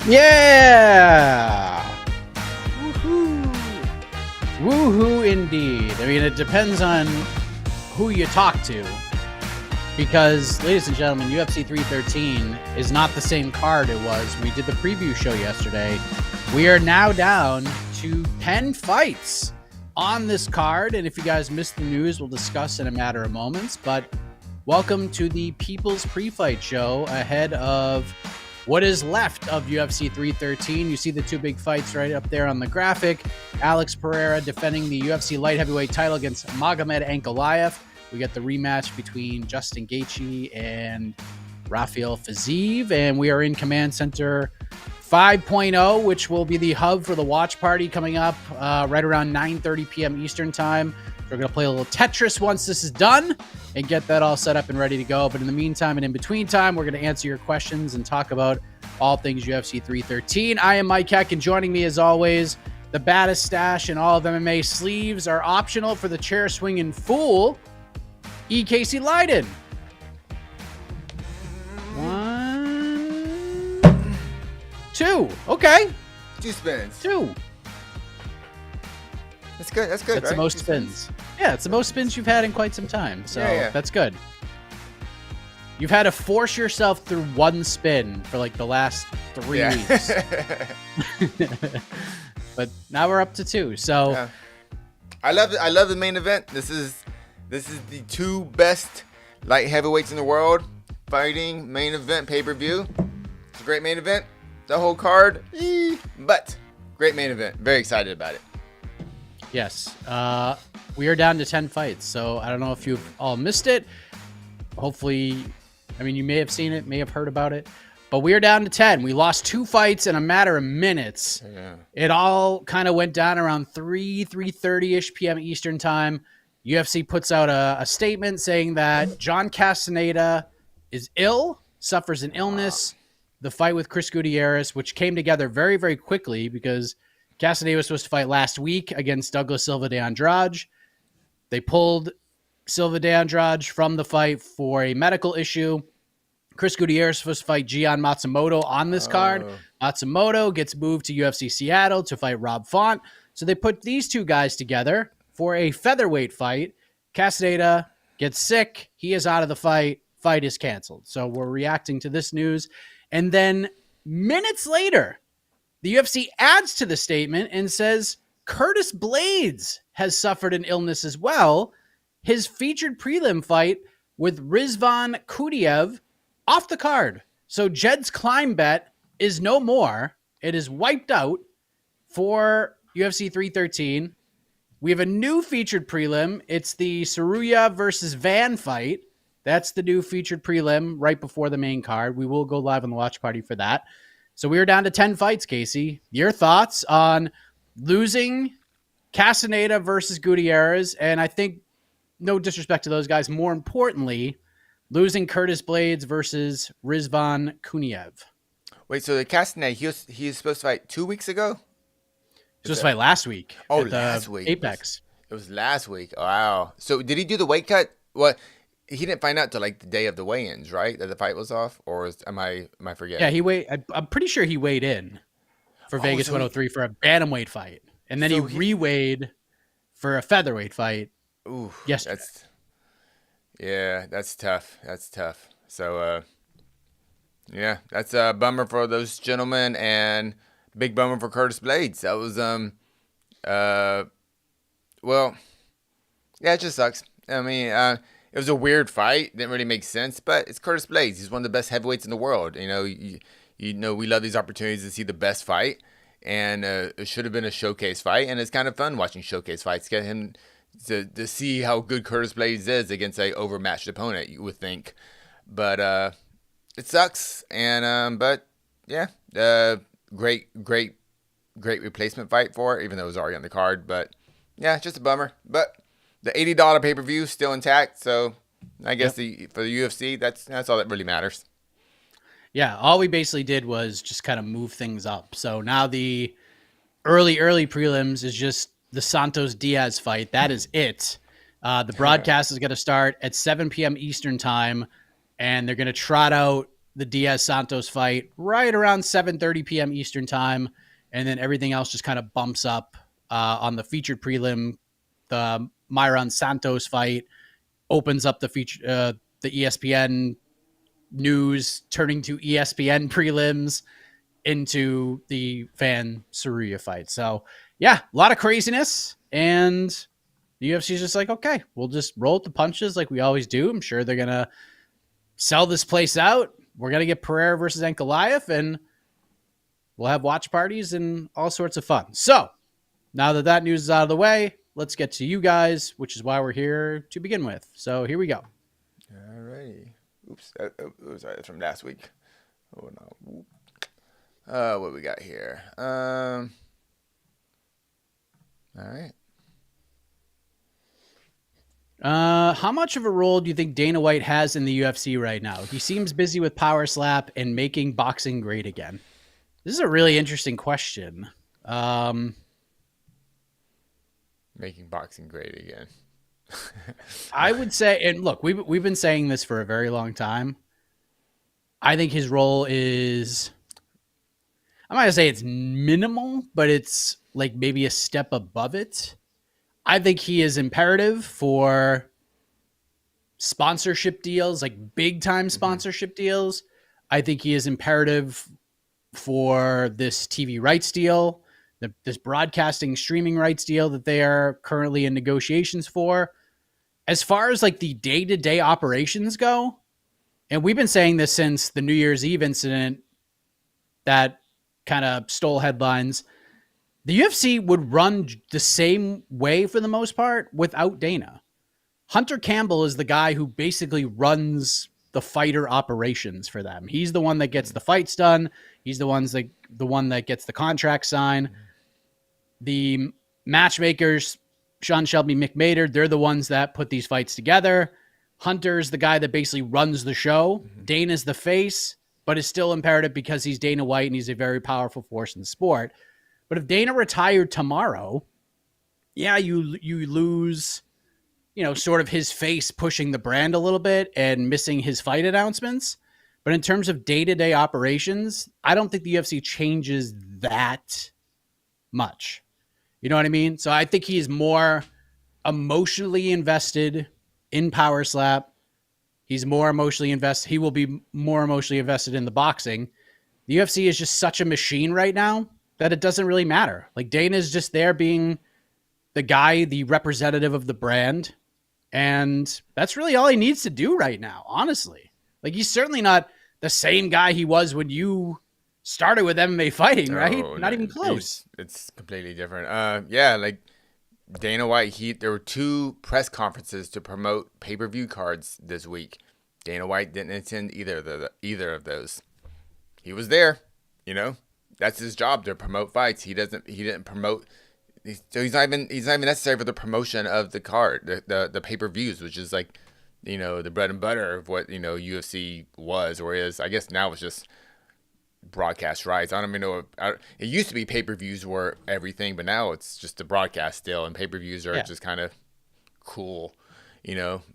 Yeah! Woohoo! Woohoo indeed. I mean, it depends on who you talk to. Because, ladies and gentlemen, UFC 313 is not the same card it was. We did the preview show yesterday. We are now down to 10 fights on this card. And if you guys missed the news, we'll discuss in a matter of moments. But welcome to the People's Pre-Fight Show ahead of what is left of UFC 313. You see the two big fights right up there on the graphic. Alex Pereira defending the UFC light heavyweight title against Magomed Ankalaev. We got the rematch between Justin Gaethje and Rafael Fiziev. And we are in Command Center 5.0, which will be the hub for the watch party coming up right around 9:30 p.m. Eastern time. We're going to play a little Tetris once this is done and get that all set up and ready to go. But in the meantime and in between time, we're going to answer your questions and talk about all things UFC 313. I am Mike Heck, and joining me as always, the baddest stash in all of MMA. Sleeves are optional for the chair swinging fool, Casey Leydon. 1, 2. Okay. 2 spins. 2. That's good. That's good. That's right? the most spins. Yeah, it's the most spins you've had in quite some time. So Yeah. That's good. You've had to force yourself through one spin for like the last 3 weeks. But now we're up to 2. So Yeah. I love the main event. This is the 2 best light heavyweights in the world fighting main event pay-per-view. It's a great main event. The whole card, but great main event. Very excited about it. yes, we are down to 10 fights. So I don't know if you've all missed it. Hopefully, I mean, you may have seen it, may have heard about it, but we are down to 10. We lost 2 fights in a matter of minutes. Yeah. It all kind of went down around 3:30-ish p.m. Eastern time. UFC puts out a statement saying that John Castaneda is ill, suffers an illness. The fight with Chris Gutierrez, which came together very, very quickly because Castaneda was supposed to fight last week against Douglas Silva de Andrade. They pulled Silva de Andrade from the fight for a medical issue. Chris Gutierrez was supposed to fight Gian Matsumoto on this card. Matsumoto gets moved to UFC Seattle to fight Rob Font. So they put these 2 guys together for a featherweight fight. Castaneda gets sick. He is out of the fight. Fight is canceled. So we're reacting to this news. And then minutes later, the UFC adds to the statement and says Curtis Blades has suffered an illness as well. His featured prelim fight with Rizvan Kudiev off the card. So Jed's climb bet is no more. It is wiped out for UFC 313. We have a new featured prelim. It's the Saruya versus Van fight. That's the new featured prelim right before the main card. We will go live on the watch party for that. So we are down to 10 fights, Casey. Your thoughts on losing Castaneda versus Gutierrez, and I think, no disrespect to those guys, more importantly, losing Curtis Blades versus Rizvan Kudiev. Wait, so the Castaneda, he was supposed to fight 2 weeks ago? He was supposed to fight last week. Oh, at last week. Apex. It was last week. Wow. So did he do the weight cut? What? He didn't find out till like the day of the weigh-ins, right? That the fight was off, or am I forgetting? Yeah, I'm pretty sure he weighed in for Vegas 103 for a bantamweight fight, and then he re-weighed for a featherweight fight. Ooh, yesterday. That's tough. That's tough. So, yeah, that's a bummer for those gentlemen, and big bummer for Curtis Blades. That was well, yeah, it just sucks. I mean, it was a weird fight. Didn't really make sense, but it's Curtis Blades. He's one of the best heavyweights in the world. You know, we love these opportunities to see the best fight, and it should have been a showcase fight. And it's kind of fun watching showcase fights. Get him to see how good Curtis Blades is against a overmatched opponent, you would think. But it sucks. And but yeah, great replacement fight for it, even though it was already on the card. But yeah, just a bummer. But the $80 pay-per-view is still intact, so I guess for the UFC, that's all that really matters. Yeah, all we basically did was just kind of move things up. So now the early prelims is just the Santos Diaz fight. That is it. The broadcast is going to start at 7 p.m. Eastern time, and they're going to trot out the Diaz Santos fight right around 7:30 p.m. Eastern time, and then everything else just kind of bumps up on the featured prelim. The Myron Santos fight opens up the ESPN news, turning to ESPN prelims into the Van Saruya fight. So yeah, a lot of craziness, and the UFC's just like, okay, we'll just roll with the punches like we always do. I'm sure they're gonna sell this place out. We're gonna get Pereira versus Ankalaev, and we'll have watch parties and all sorts of fun. So now that that news is out of the way, let's get to you guys, which is why we're here to begin with. So here we go. All right. Oops. That's from last week. Oh no. What we got here? All right. How much of a role do you think Dana White has in the UFC right now? He seems busy with Power Slap and making boxing great again. This is a really interesting question. Making boxing great again. I would say, and look, we've been saying this for a very long time. I think his role is, I'm not gonna say it's minimal, but it's like maybe a step above it. I think he is imperative for sponsorship deals, like big time sponsorship deals. I think he is imperative for this TV rights deal, this broadcasting streaming rights deal that they are currently in negotiations for. As far as like the day-to-day operations go, and we've been saying this since the New Year's Eve incident that kind of stole headlines, the UFC would run the same way for the most part without Dana. Hunter Campbell is the guy who basically runs the fighter operations for them. He's the one that gets the fights done. He's the one that gets the contract signed. The matchmakers, Sean Shelby, Mick Maynard, they're the ones that put these fights together. Hunter's the guy that basically runs the show. Dana's the face, but is still imperative because he's Dana White and he's a very powerful force in the sport. But if Dana retired tomorrow, yeah, you lose, sort of his face pushing the brand a little bit and missing his fight announcements. But in terms of day-to-day operations, I don't think the UFC changes that much. You know what I mean? So I think he's more emotionally invested in Power Slap. He's more emotionally invested. He will be more emotionally invested in the boxing. The UFC is just such a machine right now that it doesn't really matter. Like Dana's just there being the guy, the representative of the brand. And that's really all he needs to do right now, honestly. Like he's certainly not the same guy he was when you started with MMA fighting, right? Not even close. It's completely different. Yeah, like Dana White, there were 2 press conferences to promote pay-per-view cards this week. Dana White didn't attend either of those. He was there, That's his job, to promote fights. He didn't promote, so he's not even necessary for the promotion of the card, the pay-per-views, which is like, the bread and butter of what, UFC was or is. I guess now it's just broadcast rights. I don't even know. It used to be pay-per-views were everything, but now it's just the broadcast still, and pay-per-views are just kind of cool,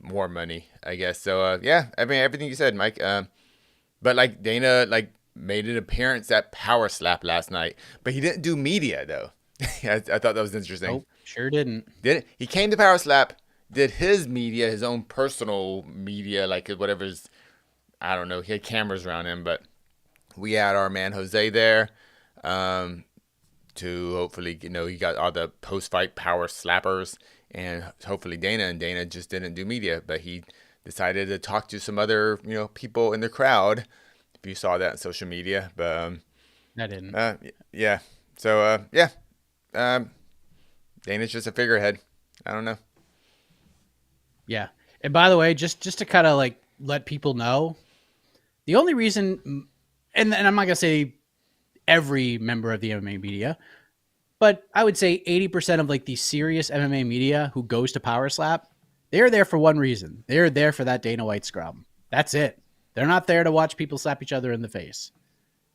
more money, I guess. So yeah, I mean everything you said, Mike. But like Dana made an appearance at Power Slap last night, but he didn't do media though. I thought that was interesting. Nope, sure didn't. He came to Power Slap, did his media, his own personal media, like whatever's, I don't know. He had cameras around him, but we had our man Jose there to hopefully, he got all the post-fight Power Slappers, and hopefully Dana just didn't do media, but he decided to talk to some other, people in the crowd. If you saw that on social media, but I didn't. Yeah. So yeah, Dana's just a figurehead. I don't know. Yeah, and by the way, just to kind of like let people know, the only reason, and I'm not gonna say every member of the MMA media, but I would say 80% of like the serious MMA media who goes to Power Slap, they're there for one reason. They're there for that Dana White scrum. That's it. They're not there to watch people slap each other in the face.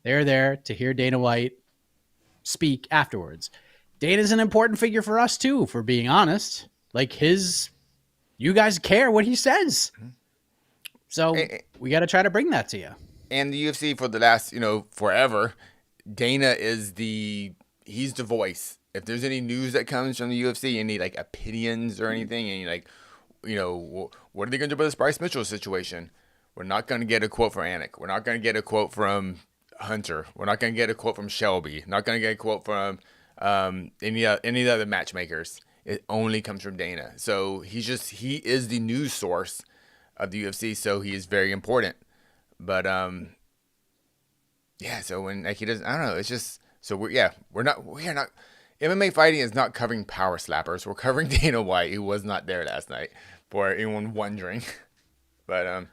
They're there to hear Dana White speak afterwards. Dana's an important figure for us too, for being honest. Like you guys care what he says. So we got to try to bring that to you. and the UFC for the last, forever, Dana he's the voice. If there's any news that comes from the UFC, any like opinions or anything, and like, what are they going to do about this Bryce Mitchell situation? We're not going to get a quote from Anik. We're not going to get a quote from Hunter. We're not going to get a quote from Shelby. Not going to get a quote from any of the other matchmakers. It only comes from Dana. So he is the news source of the UFC. So he is very important. But yeah. So when like he doesn't, I don't know. It's just so we are not. MMA fighting is not covering power slappers. We're covering Dana White, who was not there last night, for anyone wondering. But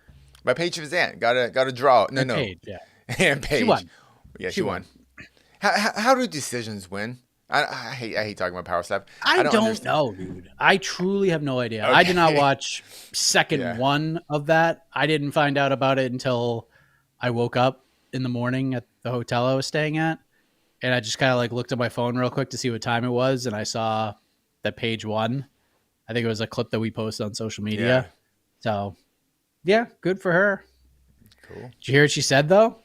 by Paige Fiziev got a draw. No. Paige, yeah. And Paige. She won. Yeah, she won. How do decisions win? I hate talking about power slap. I don't know, dude. I truly have no idea. Okay. I did not watch second one of that. I didn't find out about it until I woke up in the morning at the hotel I was staying at. And I just kind of like looked at my phone real quick to see what time it was. And I saw that Paige won. I think it was a clip that we posted on social media. Yeah. So, yeah, good for her. Cool. Did you hear what she said, though?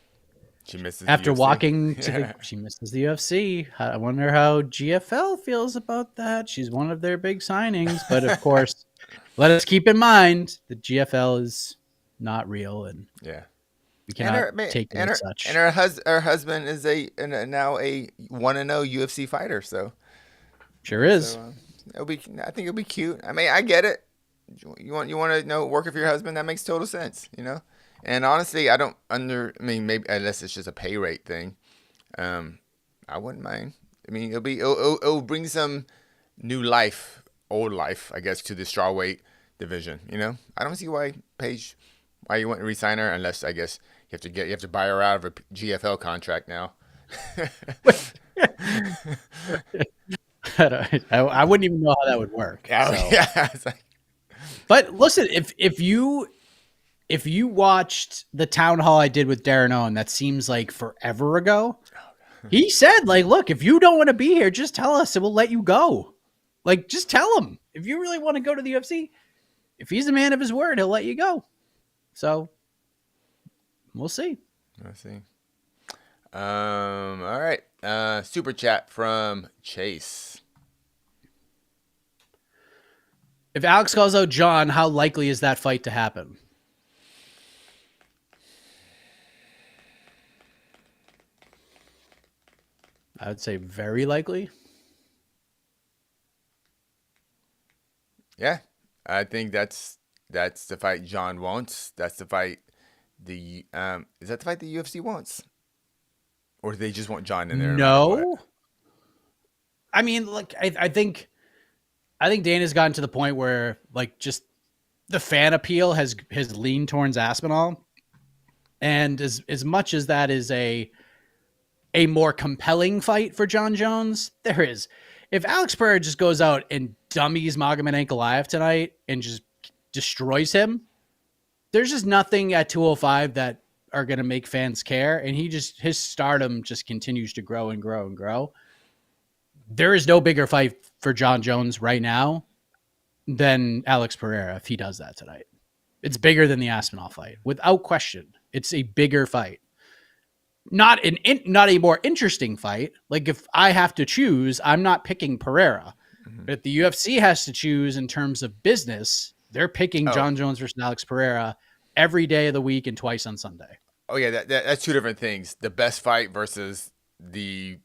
She misses After the UFC. walking to she misses the UFC. I wonder how GFL feels about that. She's one of their big signings. But, of course, let us keep in mind that GFL is not real. And yeah. we cannot take it as such. And her husband is now a 1-0 UFC fighter. So sure is. So, I think it'll be cute. I mean, I get it. You want to work with your husband? That makes total sense. And honestly, maybe unless it's just a pay rate thing, I wouldn't mind. I mean, it'll bring some new life, old life, I guess, to the strawweight division. I don't see why you want to resign her unless I guess you have to buy her out of a GFL contract now. I wouldn't even know how that would work. Yeah. But listen, if you watched the town hall I did with Darren Owen, that seems like forever ago. He said, like, look, if you don't want to be here, just tell us and we'll let you go. Like, just tell him. If you really want to go to the UFC, if he's a man of his word, he'll let you go. So we'll see. All right. Super chat from Chase. If Alex calls out John, how likely is that fight to happen? I would say very likely. Yeah, I think that's the fight John wants. That's the fight is that the fight the UFC wants, or do they just want John in there? No, I mean, like I think Dana's gotten to the point where like just the fan appeal has leaned towards Aspinall, and as much as that is a more compelling fight for John Jones, there is. If Alex Pereira just goes out and dummies Magomed Ankalaev tonight and just destroys him, there's just nothing at 205 that are going to make fans care. And his stardom just continues to grow and grow and grow. There is no bigger fight for John Jones right now than Alex Pereira if he does that tonight. It's bigger than the Aspinall fight, without question. It's a bigger fight. Not a more interesting fight. Like if I have to choose, I'm not picking Pereira. Mm-hmm. But if the UFC has to choose in terms of business, they're picking John Jones versus Alex Pereira every day of the week and twice on Sunday. Oh yeah, that's two different things. The best fight versus the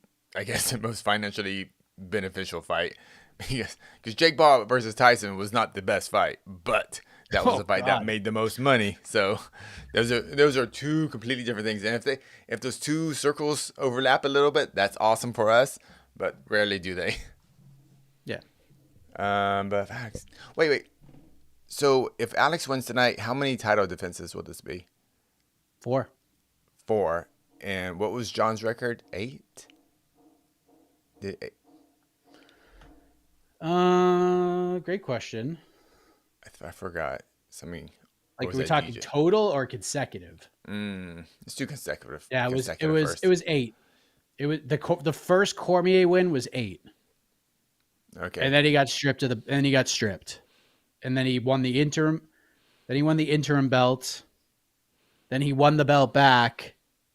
most financially beneficial fight. Because Jake Paul versus Tyson was not the best fight, but that was the fight that made the most money. So those are two completely different things. And if those two circles overlap a little bit, that's awesome for us, but rarely do they. Yeah. But wait. So if Alex wins tonight, how many title defenses will this be? 4. And what was John's record? 8? Great question. I forgot. Like, are we talking total or consecutive? Let's do consecutive. Yeah, it was 8. It was the first Cormier win was 8. Okay. And then he got stripped and then he won the interim. Then he won the interim belt. Then he won the belt back.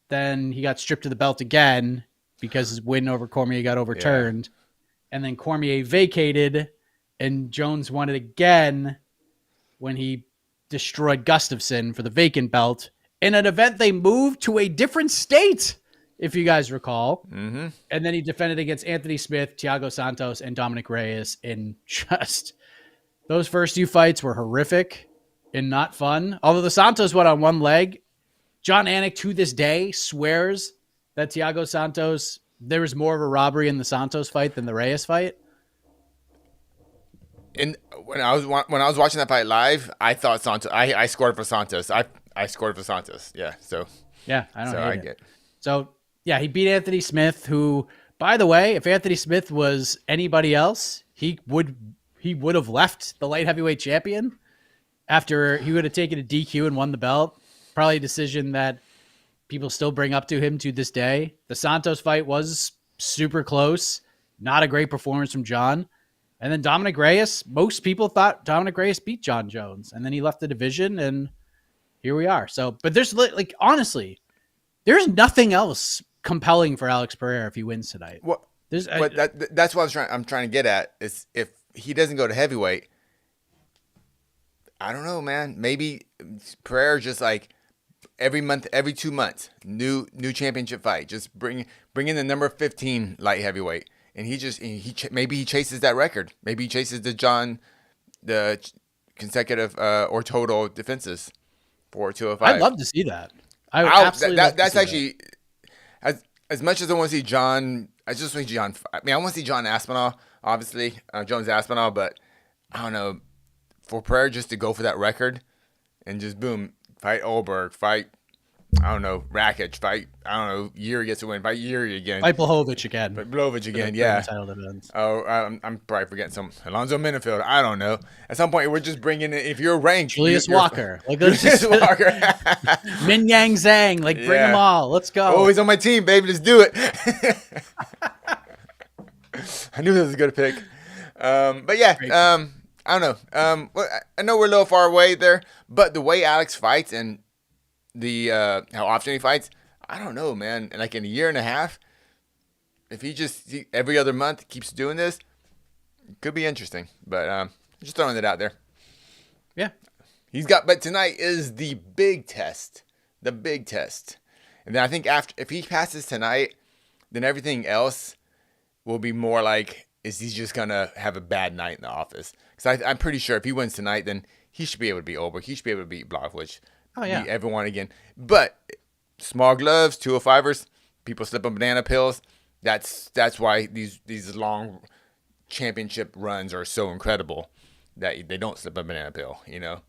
Then he got stripped of the belt again because his win over Cormier got overturned. And then Cormier vacated, and Jones won it again when he destroyed Gustafsson for the vacant belt in an event they moved to a different state, if you guys recall. Mm-hmm. And then he defended against Anthony Smith, Thiago Santos, and Dominic Reyes in just those first two fights were horrific and not fun. Although the Santos one on one leg, John Anik to this day swears that Thiago Santos, there was more of a robbery in the Santos fight than the Reyes fight. And when I was watching that fight live, I thought Santos. I scored for Santos. I scored for Santos. Yeah. So yeah, I don't. So hate I it. get. So yeah, he beat Anthony Smith, who, by the way, if Anthony Smith was anybody else, he would have left the light heavyweight champion after he would have taken a DQ and won the belt. Probably a decision that people still bring up to him to this day. The Santos fight was super close. Not a great performance from John. And then Dominic Reyes, most people thought Dominic Reyes beat John Jones. And then he left the division, and here we are. So, but there's like, honestly, there's nothing else compelling for Alex Pereira if he wins tonight. What? That's what I'm trying to get at is if he doesn't go to heavyweight, I don't know, man. Maybe Pereira just like every month, every 2 months, new championship fight. Just bring in the number 15 light heavyweight, and maybe he chases that record. Maybe he chases the consecutive or total defenses for 205. I'd love to see that. I would absolutely. That's actually as much as I want to see John. I just want to see John. I mean, I want to see John Aspinall, obviously, Jones Aspinall, but I don't know, for Pereira just to go for that record and just boom, fight Olberg, fight, I don't know, Rakic, fight, I don't know, Yuri gets to win, fight Yuri again. Fight Blachowicz again. Fight Blachowicz again, yeah. Oh, I'm probably forgetting some. Alonzo Minifield, I don't know. At some point, we're just bringing in, if you're ranked. Julius Walker. Like, Julius Walker. Min Yang Zhang. Like, bring them all. Let's go. Oh, he's on my team, baby. Let's do it. I knew this was a good pick. But yeah, I don't know. I know we're a little far away there, but the way Alex fights and the how often he fights, I don't know, man. Like in a year and a half, if he just every other month keeps doing this, it could be interesting. But just throwing it out there. Yeah, but tonight is the big test, and then I think if he passes tonight, then everything else will be more like, is he just gonna have a bad night in the office? Because I'm pretty sure if he wins tonight, then he should be able to beat Olberg. He should be able to beat Blachowicz. Oh yeah, beat everyone again. But small gloves, 205ers, people slip on banana pills. That's why these long championship runs are so incredible, that they don't slip a banana pill. You know,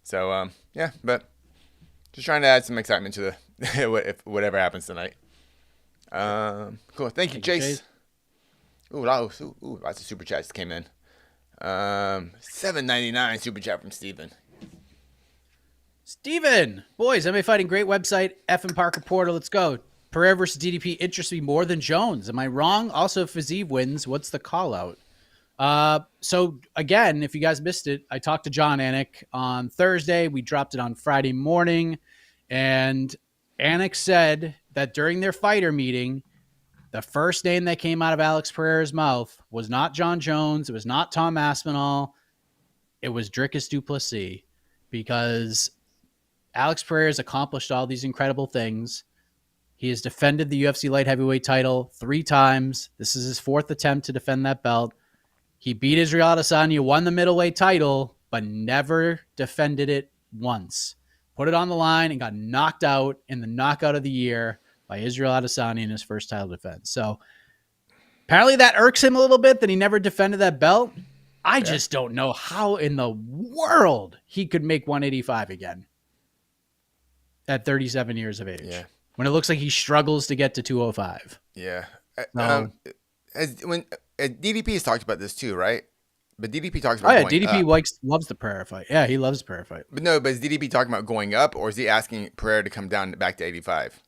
so yeah. But just trying to add some excitement to the whatever happens tonight. Cool. Thank you, Chase. Ooh, lots of super chats came in. $7.99 super chat from Steven. Boys, MMA Fighting, great website. F and Parker Porter, let's go. Pereira versus DDP interests me more than Jones. Am I wrong? Also, if Fiziev wins, what's the call out? So again, if you guys missed it, I talked to John Anik on Thursday. We dropped it on Friday morning, and Anik said that during their fighter meeting, the first name that came out of Alex Pereira's mouth was not John Jones. It was not Tom Aspinall. It was Dricus du Plessis, because Alex Pereira has accomplished all these incredible things. He has defended the UFC light heavyweight title 3 times. This is his 4th attempt to defend that belt. He beat Israel Adesanya, won the middleweight title, but never defended it once. Put it on the line and got knocked out in the knockout of the year by Israel Adesanya in his first title defense. So apparently that irks him a little bit that he never defended that belt. I just don't know how in the world he could make 185 again at 37 years of age. Yeah. When it looks like he struggles to get to 205. Yeah. When DDP has talked about this too, right? But DDP talks about going DDP up. Loves the Pereira fight. Yeah, he loves the Pereira fight. But is DDP talking about going up, or is he asking Pereira to come down back to 85?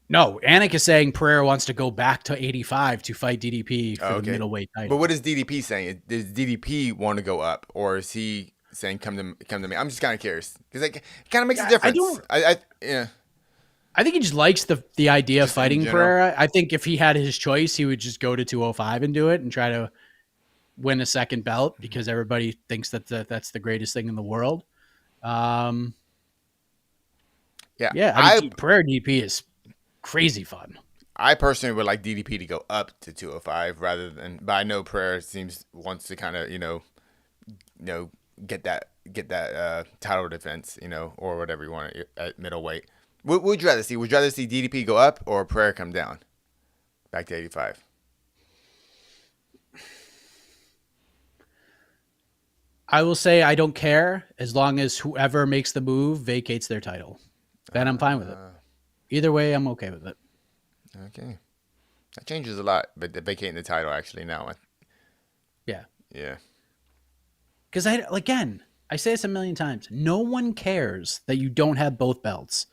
No, Anik is saying Pereira wants to go back to 85 to fight DDP for the middleweight title. But what is DDP saying? Does DDP want to go up, or is he saying come to me? I'm just kind of curious because it kind of makes a I difference. don't. Yeah, I think he just likes the idea of just in fighting general. Pereira. I think if he had his choice, he would just go to 205 and do it and try to win a second belt because everybody thinks that's the greatest thing in the world. Yeah, Yeah, I mean, Pereira DP is crazy fun. I personally would like DDP to go up to 205 rather than, but I know Pereira wants to kind of get that title defense, or whatever you want at middleweight. What would you rather see? Would you rather see DDP go up or Pereira come down back to 85? I will say I don't care as long as whoever makes the move vacates their title. Then I'm fine with it. Either way, I'm okay with it. Okay. That changes a lot, but vacating the title actually now. Yeah. Yeah. Because I say this a million times. No one cares that you don't have both belts.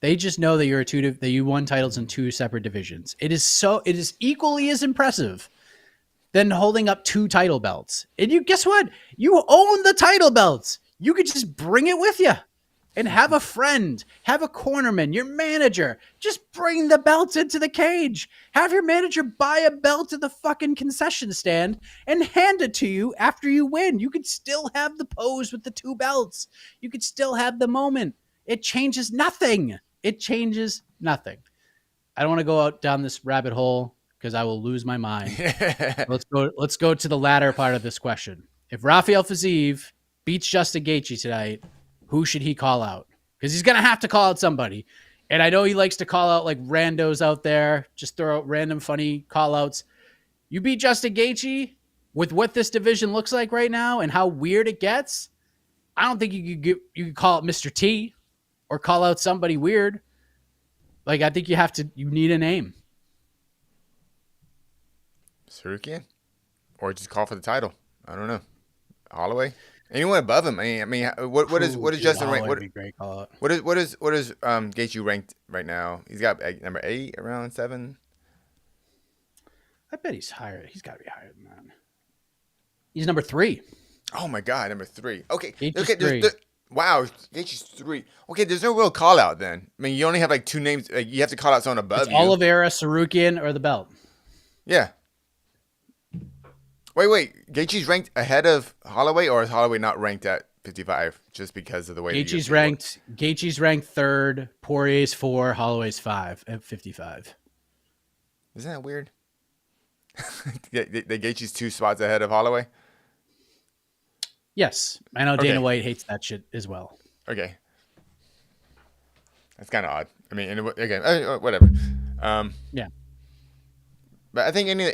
They just know that that you won titles in two separate divisions. It is equally as impressive than holding up two title belts. And guess what? You own the title belts. You could just bring it with you and have a friend, have a cornerman, your manager. Just bring the belts into the cage. Have your manager buy a belt at the fucking concession stand and hand it to you after you win. You could still have the pose with the two belts. You could still have the moment. It changes nothing. It changes nothing. I don't want to go out down this rabbit hole because I will lose my mind. Let's go to the latter part of this question. If Rafael Fiziev beats Justin Gaethje tonight, who should he call out? Because he's going to have to call out somebody. And I know he likes to call out like randos out there, just throw out random funny call outs. You beat Justin Gaethje with what this division looks like right now and how weird it gets. I don't think you could call out Mr. T or call out somebody weird. Like, I think you need a name. Sarukian? Or just call for the title. I don't know. Holloway? Anyone above him? I mean, what is Justin ranked? What is Gaethje ranked right now? He's got number 8, around 7. I bet he's higher. He's got to be higher than that. He's number 3. Oh my God, number 3. Okay, Gaethje's 3. Wow, Gaethje's 3. Okay, there's no real call out then. I mean, you only have like 2 names. Like, you have to call out someone above you. Oliveira, Sarukian, or the belt. Yeah. Wait. Gaethje's ranked ahead of Holloway, or is Holloway not ranked at 55 just because of the way Gaethje's ranked? Gaethje's ranked 3rd. Poirier's 4. Holloway's 5 at 55. Isn't that weird? The Gaethje's 2 spots ahead of Holloway. Yes, I know Dana White hates that shit as well. Okay, that's kind of odd. I mean, again, whatever. Yeah, but I think any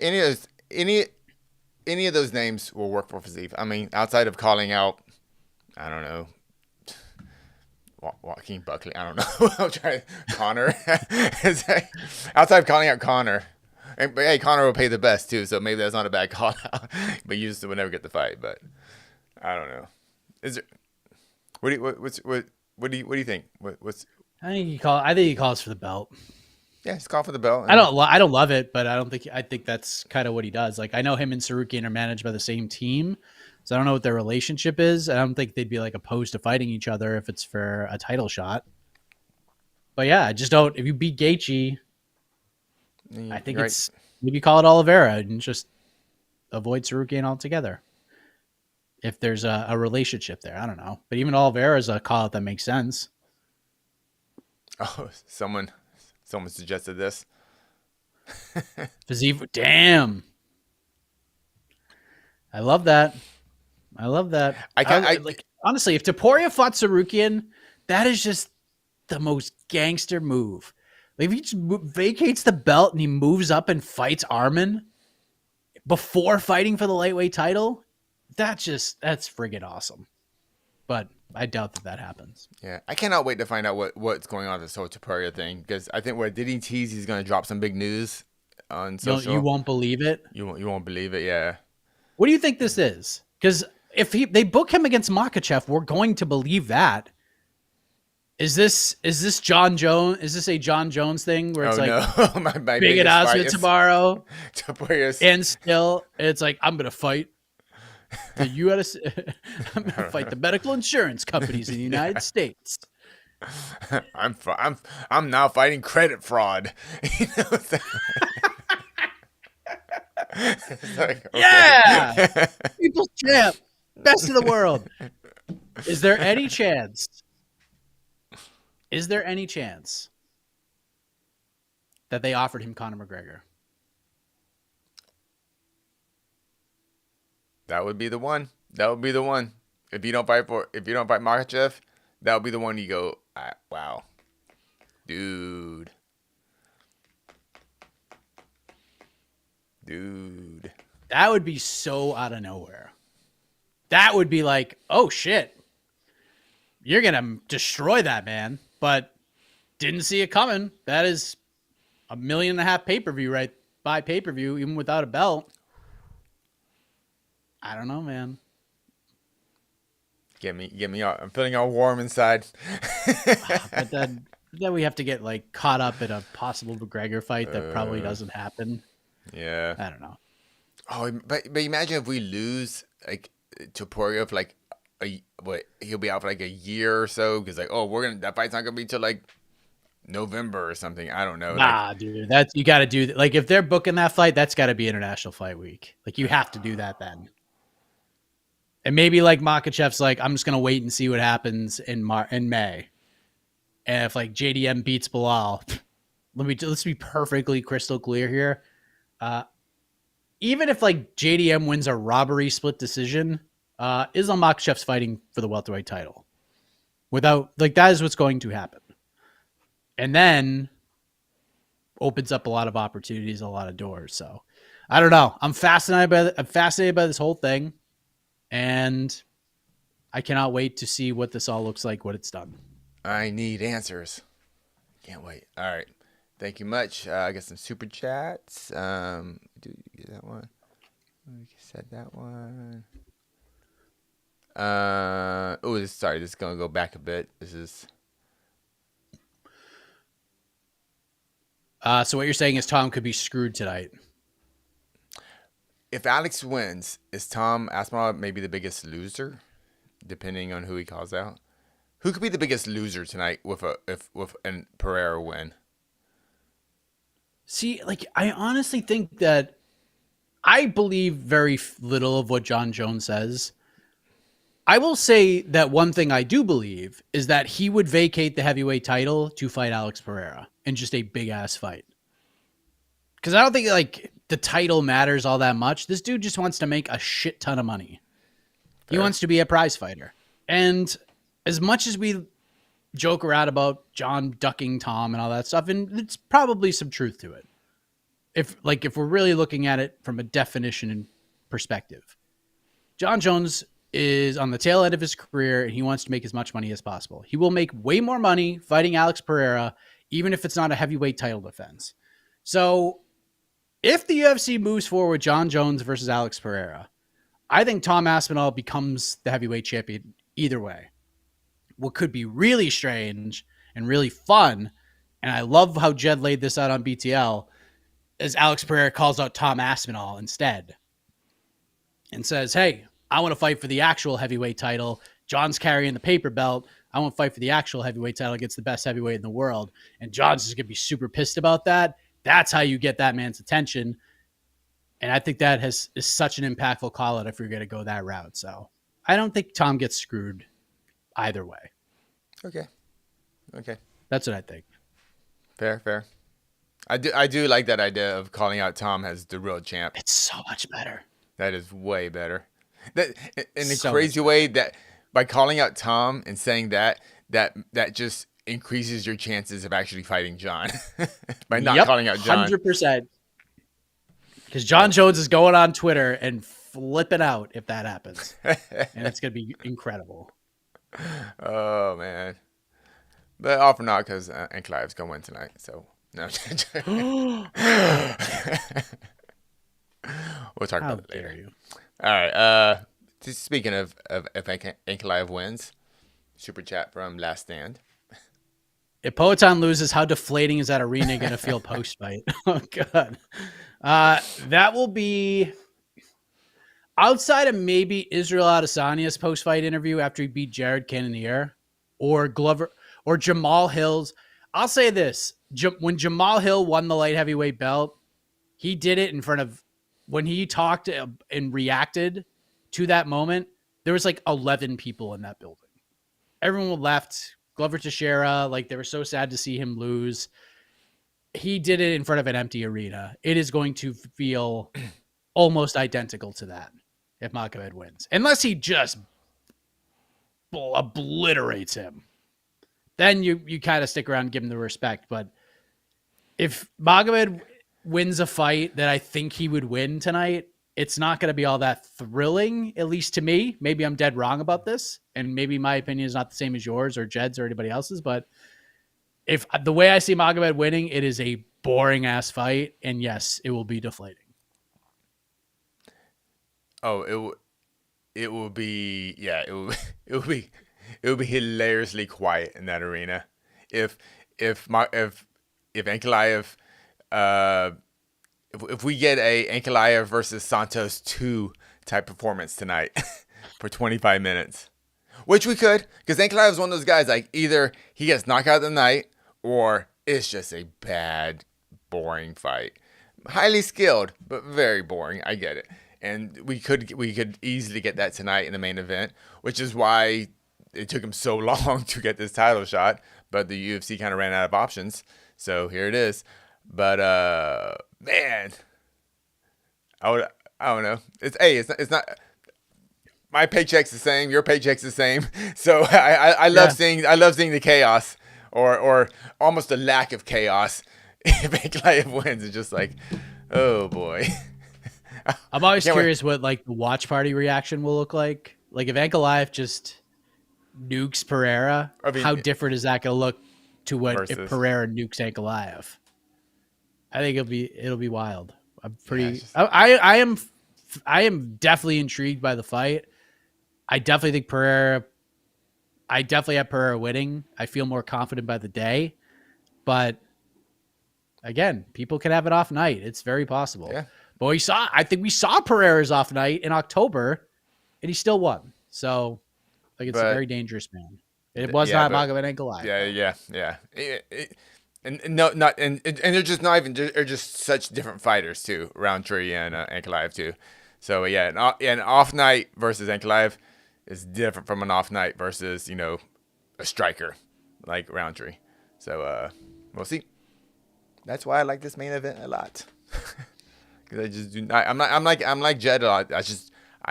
of those names will work for Fiziev. I mean, outside of calling out, I don't know, Joaquin Buckley. I don't know. I'll try Connor. Outside of calling out Connor, but hey, Connor will pay the best too, so maybe that's not a bad call out. But you just would never get the fight. But I don't know. Is there? What do you think? I think he calls for the belt. Yeah, just call for the belt. I don't love it, but I think that's kind of what he does. Like, I know him and Sarukian are managed by the same team, so I don't know what their relationship is. I don't think they'd be like opposed to fighting each other if it's for a title shot. But yeah, I just don't. If you beat Gaethje, I think it's maybe call it Oliveira and just avoid Sarukian altogether. If there's a relationship there, I don't know. But even Oliveira is a call out that makes sense. Oh, someone suggested this. Fiziev, damn. I love that. Honestly, if Topuria fought Sarukian, that is just the most gangster move. Like, if he just vacates the belt and he moves up and fights Arman before fighting for the lightweight title, that's friggin' awesome. But I doubt that happens. Yeah, I cannot wait to find out what's going on with this whole Topuria thing, because I think did he tease he's going to drop some big news on social? You won't believe it. You won't believe it. Yeah. What do you think this is? Because if they book him against Makhachev, we're going to believe that. Is this John Jones? Is this a John Jones thing where it's my big announcement tomorrow? Topuria's. And still, it's like, I'm gonna fight. The U.S. I'm going to fight the medical insurance companies in the United States. I'm now fighting credit fraud. It's like, okay. Yeah, people's champ, best in the world. Is there any chance? Is there any chance that they offered him Conor McGregor? That would be the one. That would be the one. If you don't fight Makhachev, that would be the one you go, wow, dude. That would be so out of nowhere. That would be like, oh shit, you're gonna destroy that man, but didn't see it coming. That is $1.5 million pay-per-view right by pay-per-view, even without a belt. I don't know, man. Get me all, I'm feeling all warm inside. But then we have to get like caught up in a possible McGregor fight that probably doesn't happen. Yeah. I don't know. Oh, but imagine if we lose like Topuria for like he'll be out for like a year or so because like that fight's not gonna be till like November or something. I don't know. Nah, dude, that's you got to do. Like if they're booking that fight, that's got to be International Fight Week. Like you have to do that then. And maybe like Makhachev's like, I'm just gonna wait and see what happens in May. And if like JDM beats Bilal, let's be perfectly crystal clear here. Even if like JDM wins a robbery split decision, Islam Makhachev's fighting for the welterweight title. Without like that is what's going to happen. And then opens up a lot of opportunities, a lot of doors. So I don't know. I'm fascinated by this whole thing. And I cannot wait to see what this all looks like, what it's done. I need answers. Can't wait. All right. Thank you much. I got some super chats. Do you get that one? We said that one. Sorry. This is going to go back a bit. This is... So what you're saying is Tom could be screwed tonight. If Alex wins, is Tom Aspinall maybe the biggest loser, depending on who he calls out? Who could be the biggest loser tonight with a Pereira win? See, like I honestly think that I believe very little of what John Jones says. I will say that one thing I do believe is that he would vacate the heavyweight title to fight Alex Pereira in just a big ass fight. Because I don't think like the title matters all that much. This dude just wants to make a shit ton of money. Fair. He wants to be a prize fighter. And as much as we joke around about John ducking Tom and all that stuff, and it's probably some truth to it. If we're really looking at it from a definition and perspective, John Jones is on the tail end of his career and he wants to make as much money as possible. He will make way more money fighting Alex Pereira, even if it's not a heavyweight title defense. So if the UFC moves forward John Jones versus Alex Pereira, I think Tom Aspinall becomes the heavyweight champion either way. What could be really strange and really fun, and I love how Jed laid this out on BTL, is Alex Pereira calls out Tom Aspinall instead and says, hey, I want to fight for the actual heavyweight title. John's carrying the paper belt. I want to fight for the actual heavyweight title against the best heavyweight in the world. And John's just going to be super pissed about that. That's how you get that man's attention. And I think that is such an impactful call out if you're going to go that route. So I don't think Tom gets screwed either way. Okay. That's what I think. Fair. I do like that idea of calling out Tom as the real champ. It's so much better. That is way better. That in a crazy way that by calling out Tom and saying that just increases your chances of actually fighting John by not calling out John. 100%. Because John Jones is going on Twitter and flipping out if that happens, and it's gonna be incredible. Oh man, but all for naught because Ankalaev's gonna win tonight. So no. We'll talk about it later. You? All right. Speaking of if Ankalaev wins, super chat from Last Stand. If Poetan loses, how deflating is that arena going to feel post fight? Oh God, that will be. outside of maybe Israel Adesanya's post-fight interview after he beat Jared Cannonier or Glover or Jamal Hill's, I'll say this. When Jamal Hill won the light heavyweight belt, he did it in front of, when he talked and reacted to that moment, there was like 11 people in that building. Everyone left. Glover Teixeira, like they were so sad to see him lose. He did it in front of an empty arena. It is going to feel almost identical to that if Magomed wins. Unless he just obliterates him. Then you kind of stick around and give him the respect. But if Magomed wins a fight that I think he would win tonight, it's not going to be all that thrilling, at least to me. Maybe I'm dead wrong about this, and maybe my opinion is not the same as yours or Jed's or anybody else's, but if the way I see Magomed winning, it is a boring ass fight, and yes, it will be deflating. Oh, it will be, yeah, it will be hilariously quiet in that arena. If Ankalaev, if we get a Ankalaev versus Santos 2 type performance tonight for 25 minutes, which we could, because Ankalaev is one of those guys, like either he gets knocked out of the night or it's just a bad, boring fight. Highly skilled, but very boring. I get it. And we could easily get that tonight in the main event, which is why it took him so long to get this title shot. But the UFC kind of ran out of options, so here it is. But man, I don't know. It's not. My paycheck's the same. Your paycheck's the same. So I love seeing the chaos or almost the lack of chaos. If Ankalaev wins, it's just like, oh boy. I'm always curious what like the watch party reaction will look like. Like if Ankalaev just nukes Pereira, how different is that going to look to what if Pereira nukes Ankalaev? I think it'll be wild. I'm pretty. Yeah, I am definitely intrigued by the fight. I definitely think Pereira. I definitely have Pereira winning. I feel more confident by the day, but again, people can have an off night. It's very possible. Yeah. But I think we saw Pereira's off night in October, and he still won. So, like, it's a very dangerous man. It was not Magomed Ankalaev. Yeah. And they're just not even. They're just such different fighters too. Roundtree and Ankalaev too. So yeah, an off night versus Ankalaev is different from an off night versus a striker like Roundtree. So we'll see. That's why I like this main event a lot. Because I just do not. I'm like Jed a lot. I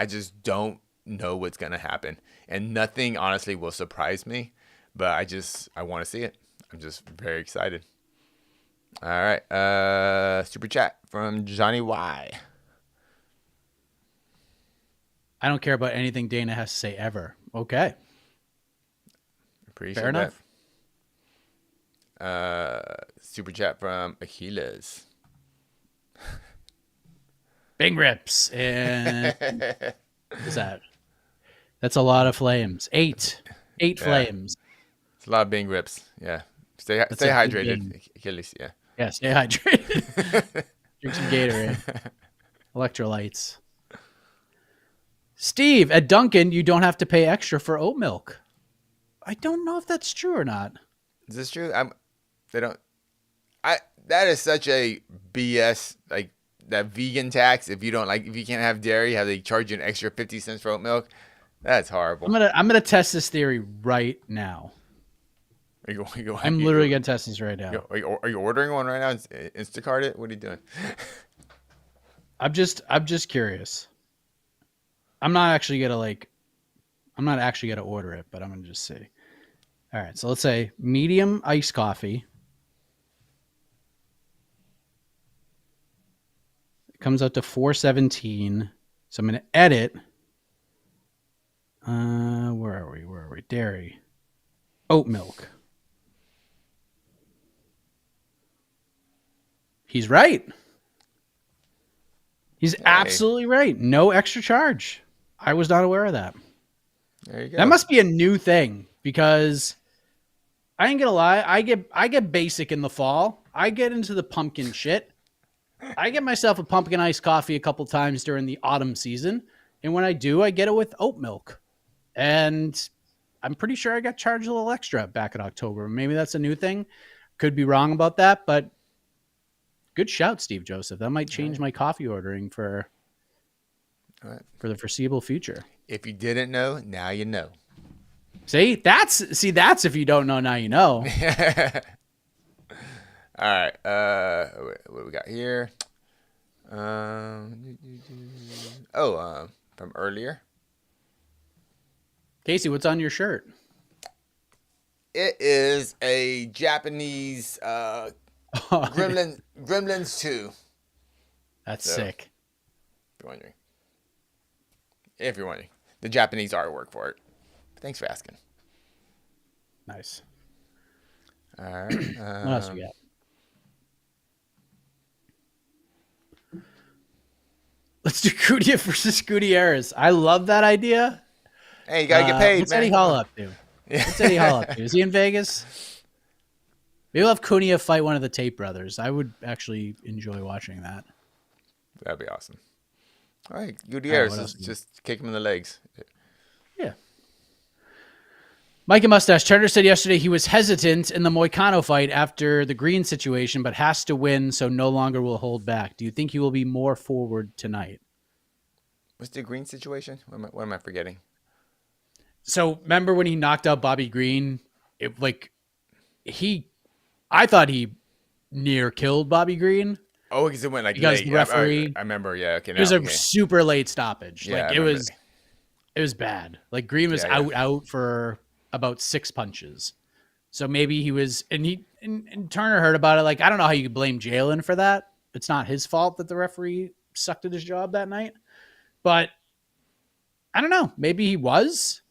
just don't know what's gonna happen, and nothing honestly will surprise me. But I want to see it. I'm just very excited. All right, super chat from Johnny Y. I don't care about anything Dana has to say ever. Okay. Appreciate Fair enough. Super chat from Achilles. Bing rips. And what is that? That's a lot of flames. Eight flames. It's a lot of Bing rips. Yeah. Stay hydrated, Achilles. Yeah. Yeah, stay hydrated. Drink some Gatorade. Electrolytes. Steve, at Dunkin', you don't have to pay extra for oat milk. I don't know if that's true or not. Is this true? They don't. That is such a BS, like that vegan tax. If you can't have dairy, how they charge you an extra 50 cents for oat milk? That's horrible. I'm gonna test this theory right now. I'm literally gonna test this right now. Are you ordering one right now? Instacart it? What are you doing? I'm just curious. I'm not actually gonna order it, but I'm gonna just see. All right, so let's say medium iced coffee. It comes out to $4.17. So I'm gonna edit. Where are we? Dairy. Oat milk. He's right. He's absolutely right. No extra charge. I was not aware of that. There you go. That must be a new thing because I ain't gonna lie. I get basic in the fall. I get into the pumpkin shit. I get myself a pumpkin iced coffee a couple times during the autumn season. And when I do, I get it with oat milk. And I'm pretty sure I got charged a little extra back in October. Maybe that's a new thing. Could be wrong about that, but good shout, Steve Joseph. That might change my coffee ordering for the foreseeable future. If you didn't know, now you know. See, that's if you don't know, now you know. All right. What do we got here? From earlier. Casey, what's on your shirt? It is a Japanese Gremlins 2. That's sick. If you're wondering, the Japanese artwork for it. Thanks for asking. Nice. All right. What else we got? Let's do Kudia versus Gutierrez. I love that idea. Hey, you gotta get paid, what's man. Eddie Hall up to? What's Eddie Hall up to? Is he in Vegas? Maybe we'll have Cunha fight one of the Tate brothers. I would actually enjoy watching that. That'd be awesome. All right, Gutierrez, just kick him in the legs. Yeah. Mike and Mustache Turner said yesterday he was hesitant in the Moicano fight after the Green situation, but has to win, so no longer will hold back. Do you think he will be more forward tonight? What's the Green situation? What am I forgetting? So remember when he knocked out Bobby Green? I thought he near killed Bobby Green. Oh, because it went like because late. The referee. I remember. Yeah, okay. It was a super late stoppage. Yeah, like it was bad. Like Green was out for about 6 punches. So maybe he was, and Turner heard about it. Like, I don't know how you could blame Jalen for that. It's not his fault that the referee sucked at his job that night. But I don't know. Maybe he was.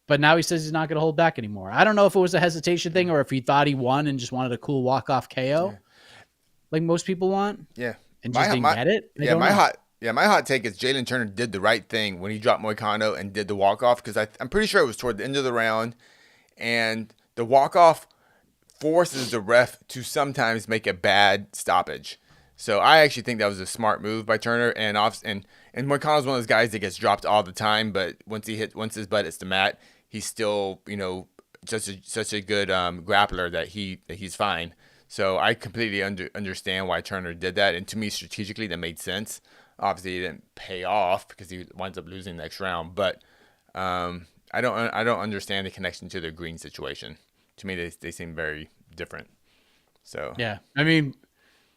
But now he says he's not going to hold back anymore. I don't know if it was a hesitation thing or if he thought he won and just wanted a cool walk-off KO. Yeah. Like most people want. Yeah. And just didn't get it. My hot take is Jalen Turner did the right thing when he dropped Moicano and did the walk-off, because I'm pretty sure it was toward the end of the round, and the walk-off forces the ref to sometimes make a bad stoppage. So I actually think that was a smart move by Turner, and Moicano's one of those guys that gets dropped all the time, but once his butt hits the mat, he's still, such a good grappler that he's fine. So I completely understand why Turner did that, and to me, strategically, that made sense. Obviously, it didn't pay off because he winds up losing the next round. But I don't understand the connection to the Green situation. To me, they seem very different. So yeah, I mean,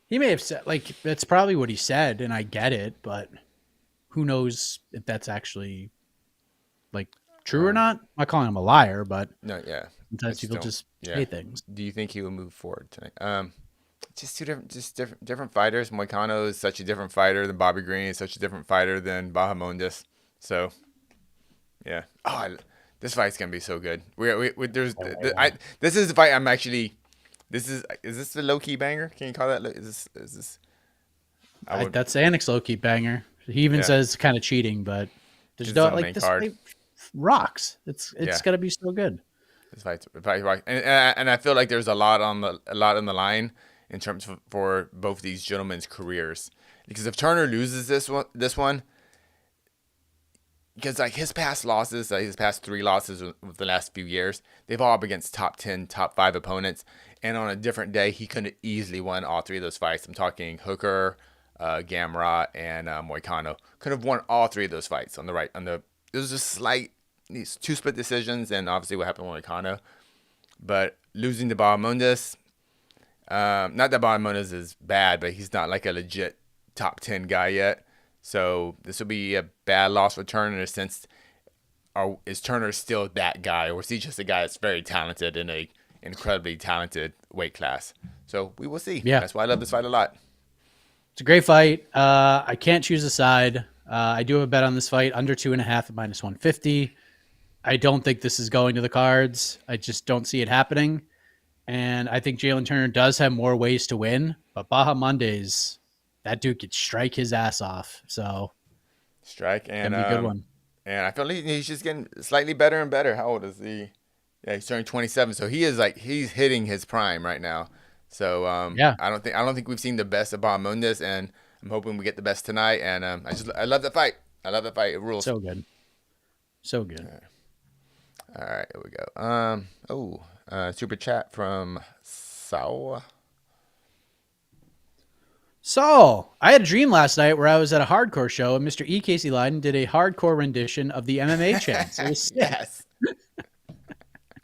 he may have said that's probably what he said, and I get it, but who knows if that's actually true or not? I'm not calling him a liar, but no, yeah. Sometimes people just say things. Do you think he will move forward tonight? Just different fighters. Moicano is such a different fighter than Bobby Green. Is such a different fighter than Bahamondes. So, yeah. Oh, this fight's gonna be so good. This is the fight I'm actually. Is this the low key banger? Can you call that? Is this? That's Annex low key banger. He even says kind of cheating, but there's no this fight rocks. It's gonna be so good. This fight's and I feel like there's a lot on the line in terms of, for both these gentlemen's careers, because if Turner loses this one, because his past losses, his past 3 losses with the last few years, they've all been against top 10, top 5 opponents, and on a different day, he could have easily won all 3 of those fights. I'm talking Hooker, Gamrot, and Moicano. Could have won all 3 of those fights on the right. There was just slight. These 2 split decisions, and obviously what happened with Moicano. But losing to Bahamondes, not that Bahamondes is bad, but he's not like a legit top 10 guy yet. So this will be a bad loss for Turner in a sense. Is Turner still that guy, or is he just a guy that's very talented in a incredibly talented weight class? So we will see. Yeah. That's why I love this fight a lot. It's a great fight. I can't choose a side. I do have a bet on this fight, under 2.5 at -150. I don't think this is going to the cards. I just don't see it happening. And I think Jalen Turner does have more ways to win. But Bahamondes, that dude could strike his ass off. So strike and be a good one. And I feel like he's just getting slightly better and better. How old is he? Yeah, he's turning 27. So he's hitting his prime right now. So I don't think we've seen the best of Bahamondes, and I'm hoping we get the best tonight. And I love the fight. I love that fight. It rules. So good. So good. All right, here we go. Super chat from Sao. So, I had a dream last night where I was at a hardcore show and Mr. E. Casey Leydon did a hardcore rendition of the MMA chants. It was sick. Yes.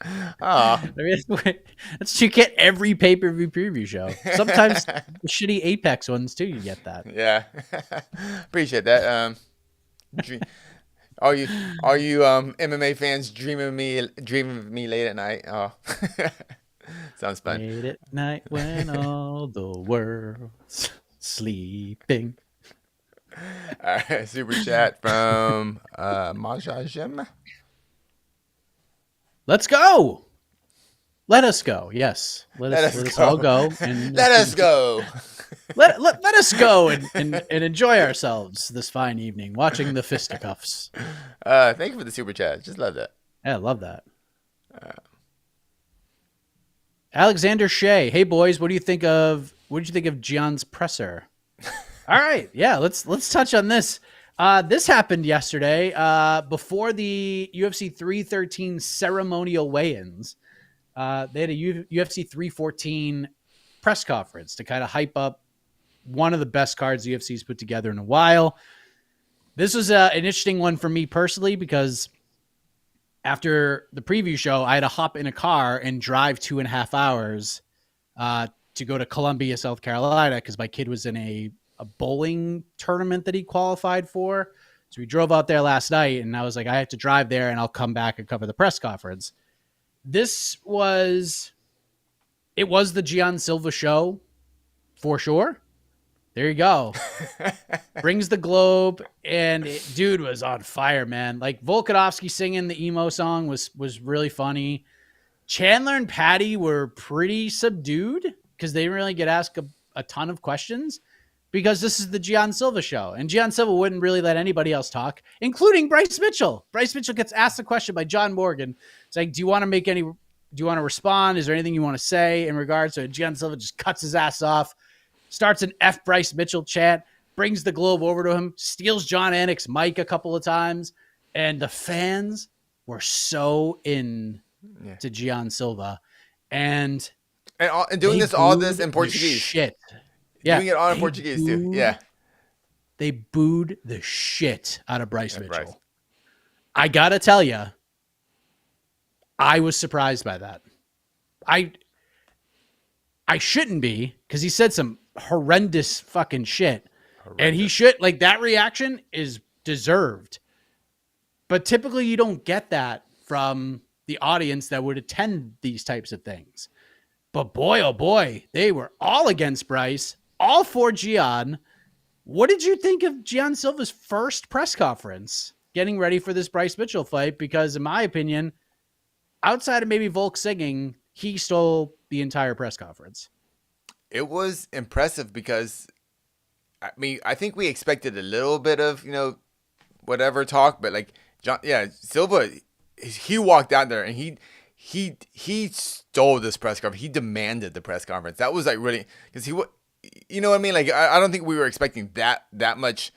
Oh, I mean, that's what you get every pay-per-view preview show. Sometimes the shitty Apex ones too, you get that. yeah. Appreciate that. Dream, all you MMA fans dreaming of me late at night. Oh, sounds fun. Late at night when all the world's sleeping. All right, super chat from Majajim. Let's go. Let us go. Yes. Let us all go. And Let us go. Let us go and enjoy ourselves this fine evening watching the fisticuffs. Thank you for the super chat. Just love that. Yeah, I love that. Alexander Shea. Hey boys, what did you think of Gian's presser? All right, yeah, let's touch on this. This happened yesterday before the UFC 313 ceremonial weigh-ins. They had a UFC 314 press conference to kind of hype up one of the best cards the UFC's put together in a while. This was an interesting one for me personally because after the preview show, I had to hop in a car and drive 2.5 hours to go to Columbia, South Carolina, because my kid was in a bowling tournament that he qualified for. So we drove out there last night, and I was like, I have to drive there, and I'll come back and cover the press conference. It was the Gian Silva show for sure. There you go. Brings the globe, and dude was on fire, man. Like Volkanovski singing the emo song was really funny. Chandler and Patty were pretty subdued because they didn't really get asked a ton of questions because this is the Gian Silva show, and Gian Silva wouldn't really let anybody else talk, including Bryce Mitchell. Bryce Mitchell gets asked a question by John Morgan saying, do you want to respond? Is there anything you want to say in regards to it? Gian Silva just cuts his ass off, starts an F Bryce Mitchell chant, brings the globe over to him, steals John Anik's mic a couple of times, and the fans were so in to Gian Silva. And doing all this in Portuguese. Shit. Yeah. Doing it all in Portuguese too. Yeah. They booed the shit out of Bryce Mitchell. Bryce. I got to tell you, I was surprised by that. I shouldn't be, because he said some horrendous fucking shit. And he should, like, that reaction is deserved. But typically you don't get that from the audience that would attend these types of things. But boy, oh boy, they were all against Bryce, all for Gian. What did you think of Gian Silva's first press conference getting ready for this Bryce Mitchell fight? Because in my opinion, outside of maybe Volk singing, he stole the entire press conference. It was impressive because, I mean, I think we expected a little bit of, whatever talk, but like, Silva, he walked out there and he stole this press conference. He demanded the press conference. That was like really, because you know what I mean? Like, I don't think we were expecting that much,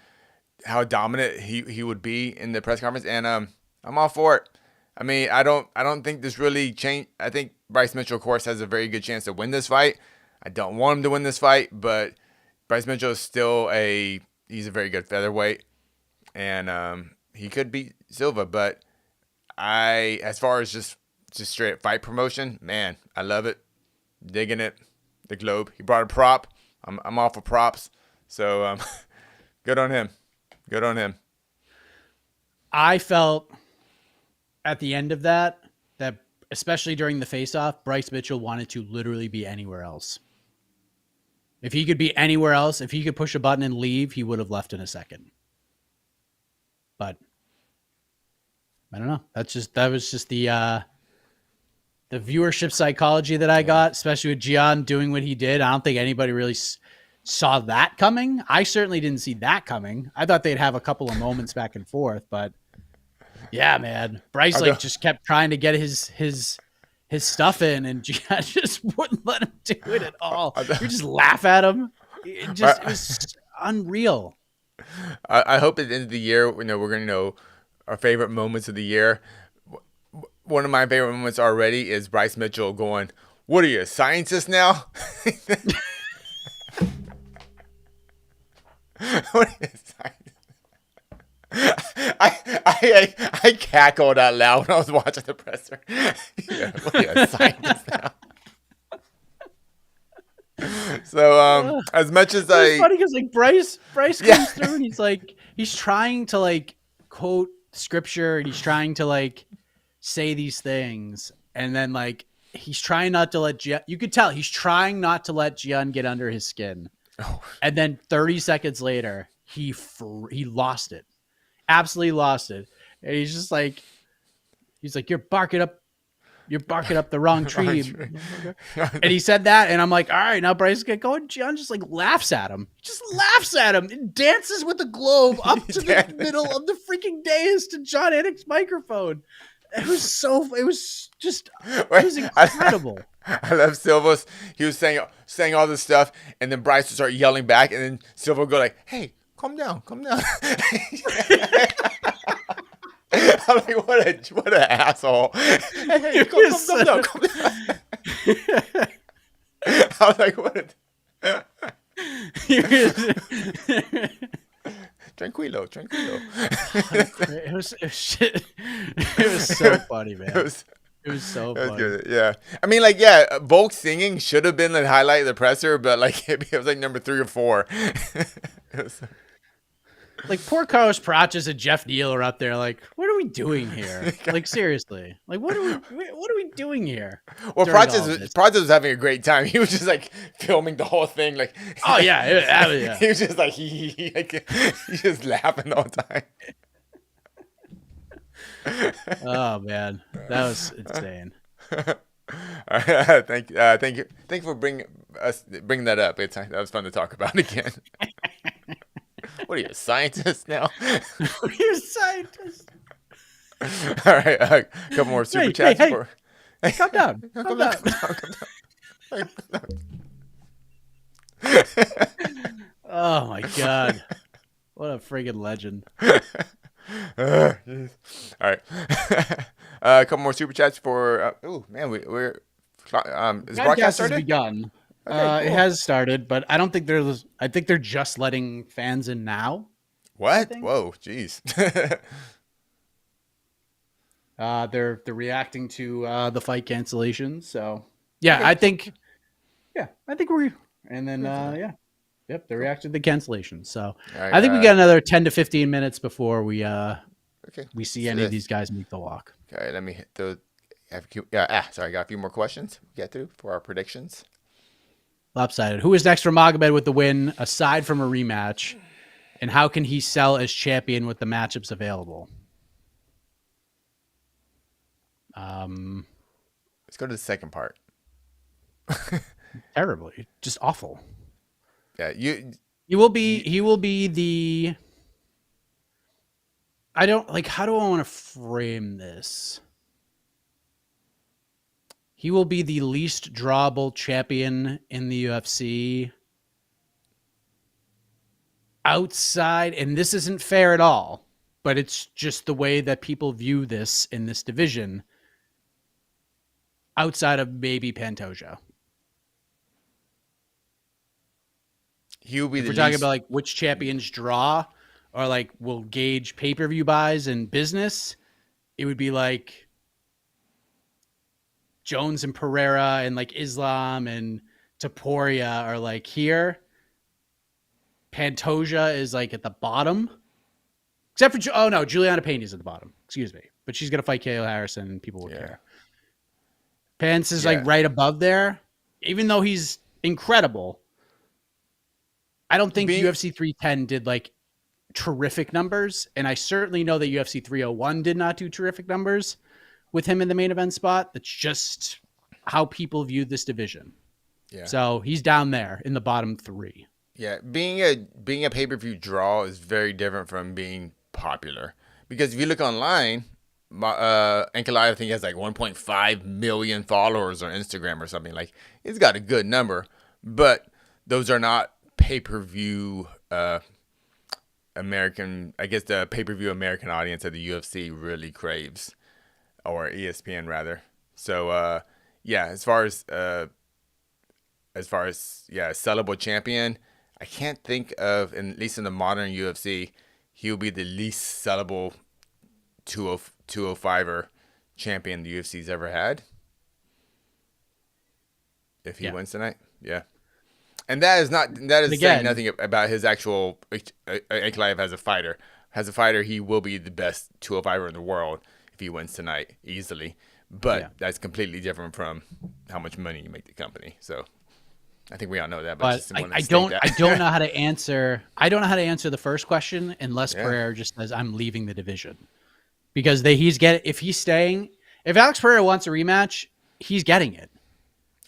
how dominant he would be in the press conference. And I'm all for it. I mean, I don't think this really changed. I think Bryce Mitchell, of course, has a very good chance to win this fight. I don't want him to win this fight, but Bryce Mitchell is still he's a very good featherweight, and he could beat Silva. But as far as just straight fight promotion, man, I love it, digging it. The globe, he brought a prop. I'm all for props, so good on him. Good on him. I felt at the end of that, especially during the face-off, Bryce Mitchell wanted to literally be anywhere else. If he could be anywhere else, if he could push a button and leave, he would have left in a second. But I don't know. That was just the viewership psychology that I got, especially with Gian doing what he did. I don't think anybody really saw that coming. I certainly didn't see that coming. I thought they'd have a couple of moments back and forth, but yeah, man. Bryce just kept trying to get his stuff in, and Gian just wouldn't let him do it at all. You just laugh at him. It was unreal. I hope at the end of the year, we're gonna our favorite moments of the year. One of my favorite moments already is Bryce Mitchell going, "What are you, a scientist now?" What are you, a scientist? I cackled out loud when I was watching the presser. Yeah, what are you, a scientist now? So as much as It was I funny because like Bryce yeah comes through and he's trying to like quote scripture and he's trying to like say these things and then like he's trying not to let you could tell he's trying not to let Gian get under his skin. oh, And then 30 seconds later, he lost it. Absolutely lost it. And he's like, you're barking up the wrong tree. And he said that, and I'm like, all right, now Bryce get going. John just like laughs at him. Just laughs at him and dances with the globe up to the middle of the freaking dais to John Anik's microphone. It was incredible. I love Silva's. He was saying all this stuff, and then Bryce would start yelling back, and then Silva would go like, "Hey, calm down, calm down." I'm like, what an asshole! Hey, calm down, calm down. I was like, what? Tranquilo. It was shit. It was so funny, man. It was so funny. Good. Yeah. I mean, like, Volk singing should have been the highlight of the presser, but like it was like number 3 or 4. Like poor Carlos Praches and Jeff Neal are up there. Like, what are we doing here? Like, seriously. Like, what are we doing here? Well, Praches was having a great time. He was just like filming the whole thing. Like, oh yeah. He was just like he just laughing the whole time. Oh man, that was insane. All right, thank you for bringing that up. That was fun to talk about again. What are you, a scientist now? You're a scientist. All right, a couple more super chats. Hey, calm down. Calm down. Oh my god, what a friggin' legend. All right, a couple more super chats for. Oh man, we're is the broadcast started? Has begun. Okay, cool. It has started, but I don't think I think they're just letting fans in now. What? Whoa, jeez. They're reacting to the fight cancellations. So yeah, okay. I think we're and then yep, they reacted to the cancellations. So right, I think we got another 10 to 15 minutes before we see any of these guys make the walk. Okay, let me hit those. Sorry, I got a few more questions to get through for our predictions. Lopsided. Who is next for Magomed with the win, aside from a rematch? And how can he sell as champion with the matchups available? Let's go to the second part. Terribly. Just awful. Yeah, he will be the how do I want to frame this? He will be the least drawable champion in the UFC outside, and this isn't fair at all, but it's just the way that people view this in this division, outside of maybe Pantoja. He'll be if we're talking about like which champions draw or like will gauge pay-per-view buys and business, it would be like Jones and Pereira and like Islam and Topuria are like here. Pantoja is like at the bottom. Except for, Juliana Peña's at the bottom. Excuse me. But she's going to fight KO Harrison and people will care. Pence is like right above there. Even though he's incredible, I don't think UFC 310 did like terrific numbers. And I certainly know that UFC 301 did not do terrific numbers with him in the main event spot. That's just how people view this division. Yeah. So he's down there in the bottom 3. Yeah, being a pay-per-view draw is very different from being popular. Because if you look online, Ankalaev, I think, has like 1.5 million followers on Instagram or something. Like, he's got a good number, but those are not pay-per-view I guess the pay-per-view American audience of the UFC really craves, or ESPN rather. So yeah, as far as sellable champion, I can't think of, at least in the modern UFC, he'll be the least sellable 205er champion the UFC's ever had. If he wins tonight, yeah. And that is saying nothing about his actual Ankalaev as a fighter. As a fighter, he will be the best 205er in the world if he wins tonight easily. But that's completely different from how much money you make the company. So I think we all know that. But I don't know how to answer. I don't know how to answer the first question unless Pereira just says I'm leaving the division, because if Alex Pereira wants a rematch, he's getting it.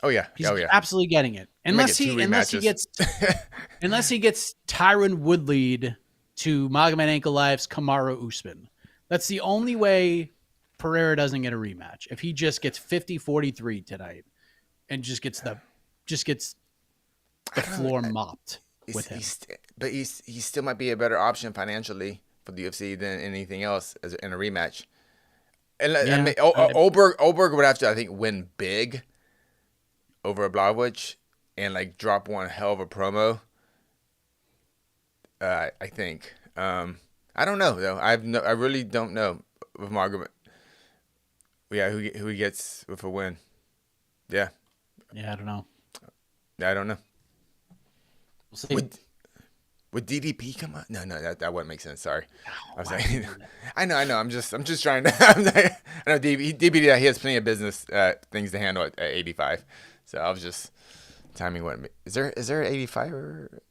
Oh yeah, he's absolutely getting it. Unless he gets Tyron Woodley to Magomed Ankalaev's Kamaru Usman. That's the only way Pereira doesn't get a rematch. If he just gets 50-43 tonight and just gets the floor mopped with him. But he still might be a better option financially for the UFC than anything else in a rematch. And I mean, Oberg would have to, I think, win big over Blachowicz and like drop one hell of a promo. I think. I don't know though. I really don't know with Magomed. Yeah, who he gets with a win. Yeah. Yeah, I don't know. I don't know. We'll see. Would DDP come up? No, that wouldn't make sense. Sorry. I was saying, I know. I'm just trying to. I know DDP. He has plenty of business things to handle at 85. So I was just timing. What is there 85 or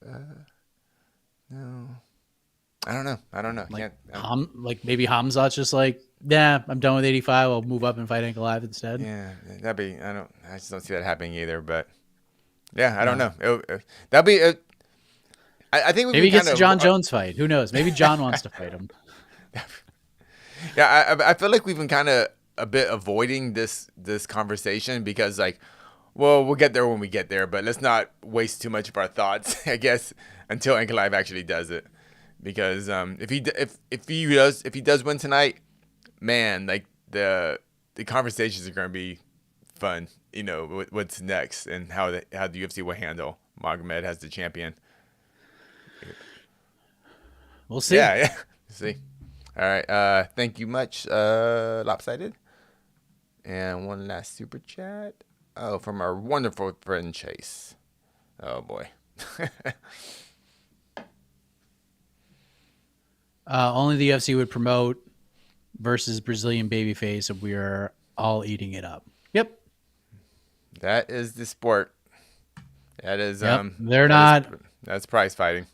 no? I don't know. Like maybe Hamzat's just like, yeah, I'm done with 85. I'll move up and fight Ankalaev instead. Yeah, I just don't see that happening either. But yeah, I don't know. That'd be. I think maybe he gets a John Jones fight. Who knows? Maybe John wants to fight him. Yeah, I feel like we've been kind of a bit avoiding this conversation because like, well, we'll get there when we get there, but let's not waste too much of our thoughts, I guess, until Ankalaev actually does it. Because if he does win tonight, man, like the conversations are going to be fun. You know what's next and how the UFC will handle Magomed as the champion. We'll see. Yeah. See. All right. Thank you much, Lopsided. And one last super chat. Oh, from our wonderful friend Chase. Oh boy. Only the UFC would promote versus Brazilian babyface, and we are all eating it up. Yep. That is the sport. That is that's prize fighting.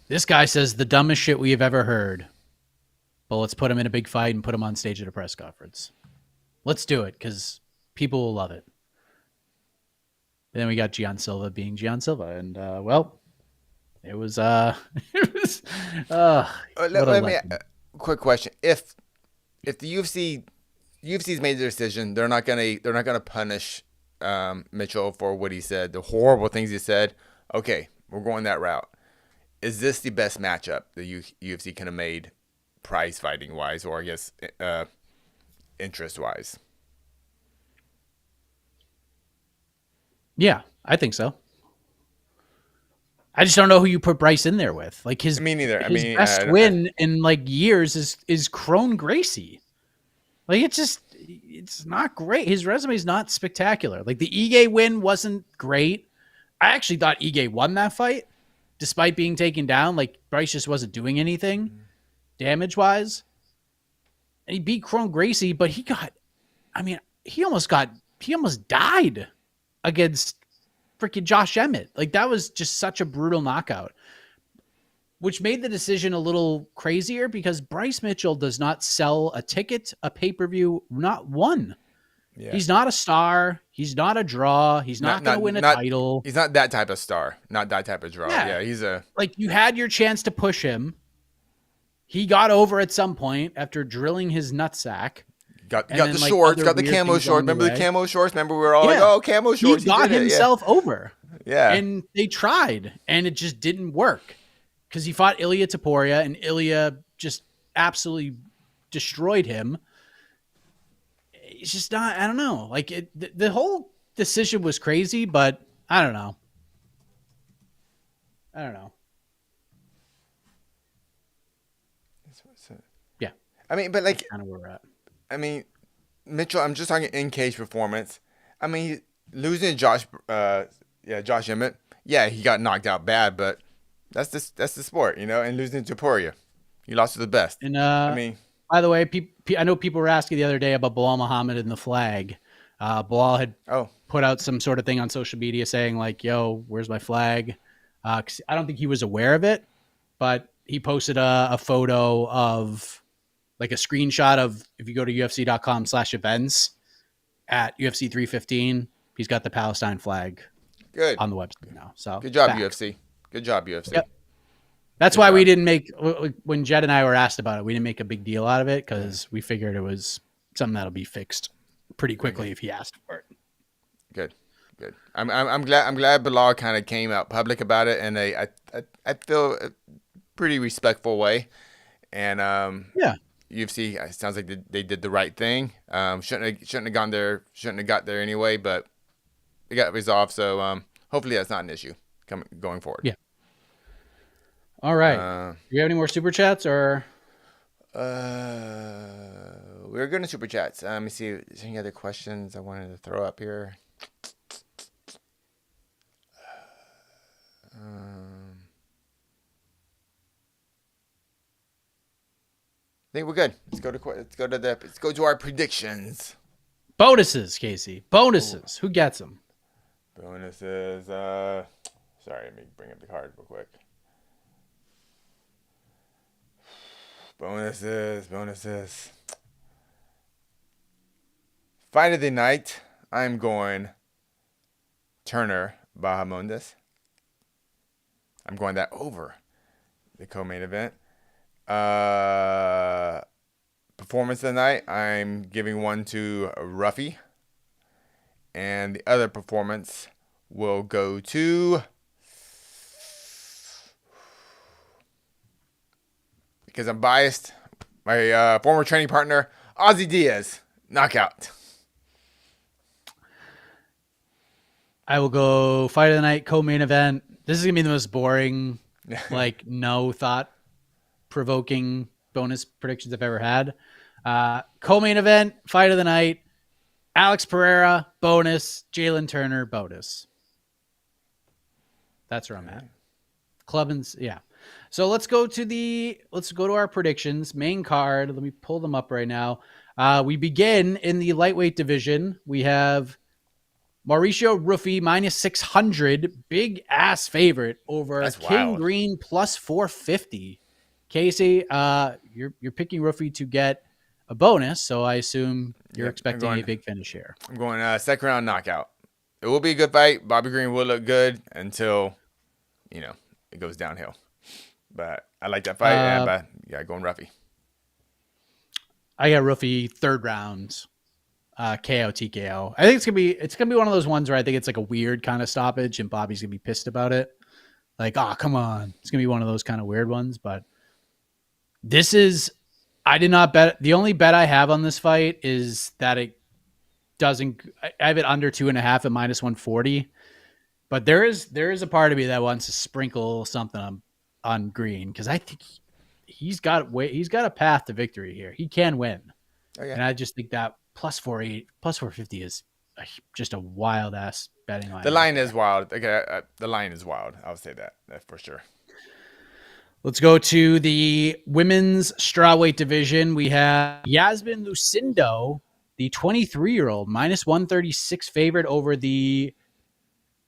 This guy says the dumbest shit we have ever heard. But let's put him in a big fight and put him on stage at a press conference. Let's do it because people will love it. And then we got Gian Silva being Gian Silva, and it was let me quick question. If the UFC's made their decision, they're not gonna punish Mitchell for what he said, the horrible things he said. Okay, we're going that route. Is this the best matchup the UFC could have made, prize fighting wise, or I guess interest wise? Yeah, I think so. I just don't know who you put Bryce in there with. Like me neither. His best win in like years is Crone Gracie. Like it's not great. His resume is not spectacular. Like the Ige win wasn't great. I actually thought Ige won that fight, despite being taken down. Like Bryce just wasn't doing anything damage wise, and he beat Crone Gracie. But he almost died against freaking Josh Emmett. Like that was just such a brutal knockout, which made the decision a little crazier because Bryce Mitchell does not sell a ticket, a pay-per-view, not one. Yeah. He's not a star. He's not a draw. He's not going to win a title. He's not that type of star. Not that type of draw. Yeah, he's like you had your chance to push him. He got over at some point after drilling his nutsack. Got the shorts, got the camo shorts. Remember the camo shorts? Remember we were all like, oh, camo shorts. He got himself over. Yeah. And they tried, and it just didn't work. because he fought Ilya Taporia, and Ilya just absolutely destroyed him. It's just not. I don't know. Like the whole decision was crazy, but I don't know. I don't know. Yeah, I mean, but like, that's kind of where we're at. I mean, Mitchell. I'm just talking in cage performance. I mean, losing to Josh Emmett. Yeah, he got knocked out bad, but that's the sport, And losing to Taporia, you lost to the best. And I mean, by the way, I know people were asking the other day about Bilal Muhammad and the flag. Bilal had oh, put out some sort of thing on social media saying like, "Yo, where's my flag?" 'Cause I don't think he was aware of it, but he posted a photo of like a screenshot of, if you go to ufc.com/events at UFC 315, he's got the Palestine flag good. on the website now. So Good job, facts. UFC. Good job, UFC. Yep. That's Good why we job. didn't make, when Jed and I were asked about it, we didn't make a big deal out of it because we figured it was something that'll be fixed pretty quickly if he asked for it. Good. I'm glad Bilal kind of came out public about it, and I feel a pretty respectful way. And Yeah. UFC, it sounds like they did the right thing. Shouldn't have gone there. Shouldn't have got there anyway, but it got resolved. So hopefully that's not an issue going forward. Yeah. All right. Do you have any more super chats or? We're going to super chats. Let me see. Is there any other questions I wanted to throw up here? I think we're good. Let's go to our predictions. Bonuses, Casey. Bonuses. Ooh. Who gets them? Bonuses. Sorry, let me bring up the card real quick. Bonuses. Fight of the night. I'm going Turner Bahamondes. I'm going that over the co-main event. Performance of the night. I'm giving one to Ruffy. And the other performance will go to, because I'm biased, my former training partner, Ozzy Diaz. Knockout. I will go fight of the night, co-main event. This is going to be the most boring, like no thought provoking bonus predictions I've ever had. Co-main event, fight of the night, Alex Pereira, bonus, Jalen Turner, bonus. That's where I'm at. Clubbins, yeah. So let's go to our predictions. Main card. Let me pull them up right now. We begin in the lightweight division. We have Mauricio Ruffy minus 600, big ass favorite over That's King wild. Green plus 450. Casey, you're picking Ruffy to get a bonus, so I assume you're expecting a big finish here. I'm going second round knockout. It will be a good fight. Bobby Green will look good until, it goes downhill. But I like that fight. Going Ruffy. I got Ruffy third round. KO TKO. I think it's gonna be one of those ones where I think it's like a weird kind of stoppage, and Bobby's gonna be pissed about it. Like, oh, come on, it's gonna be one of those kind of weird ones. But I did not bet. The only bet I have on this fight is that it doesn't. I have it under 2.5 at minus 140. But there is a part of me that wants to sprinkle something on Green because I think he's got a path to victory here. He can win, and I just think that plus 450 is just a wild ass betting line. The line is wild. Okay, the line is wild. I'll say that for sure. Let's go to the women's strawweight division. We have Yasmin Lucindo, the 23-year-old, minus 136 favorite over the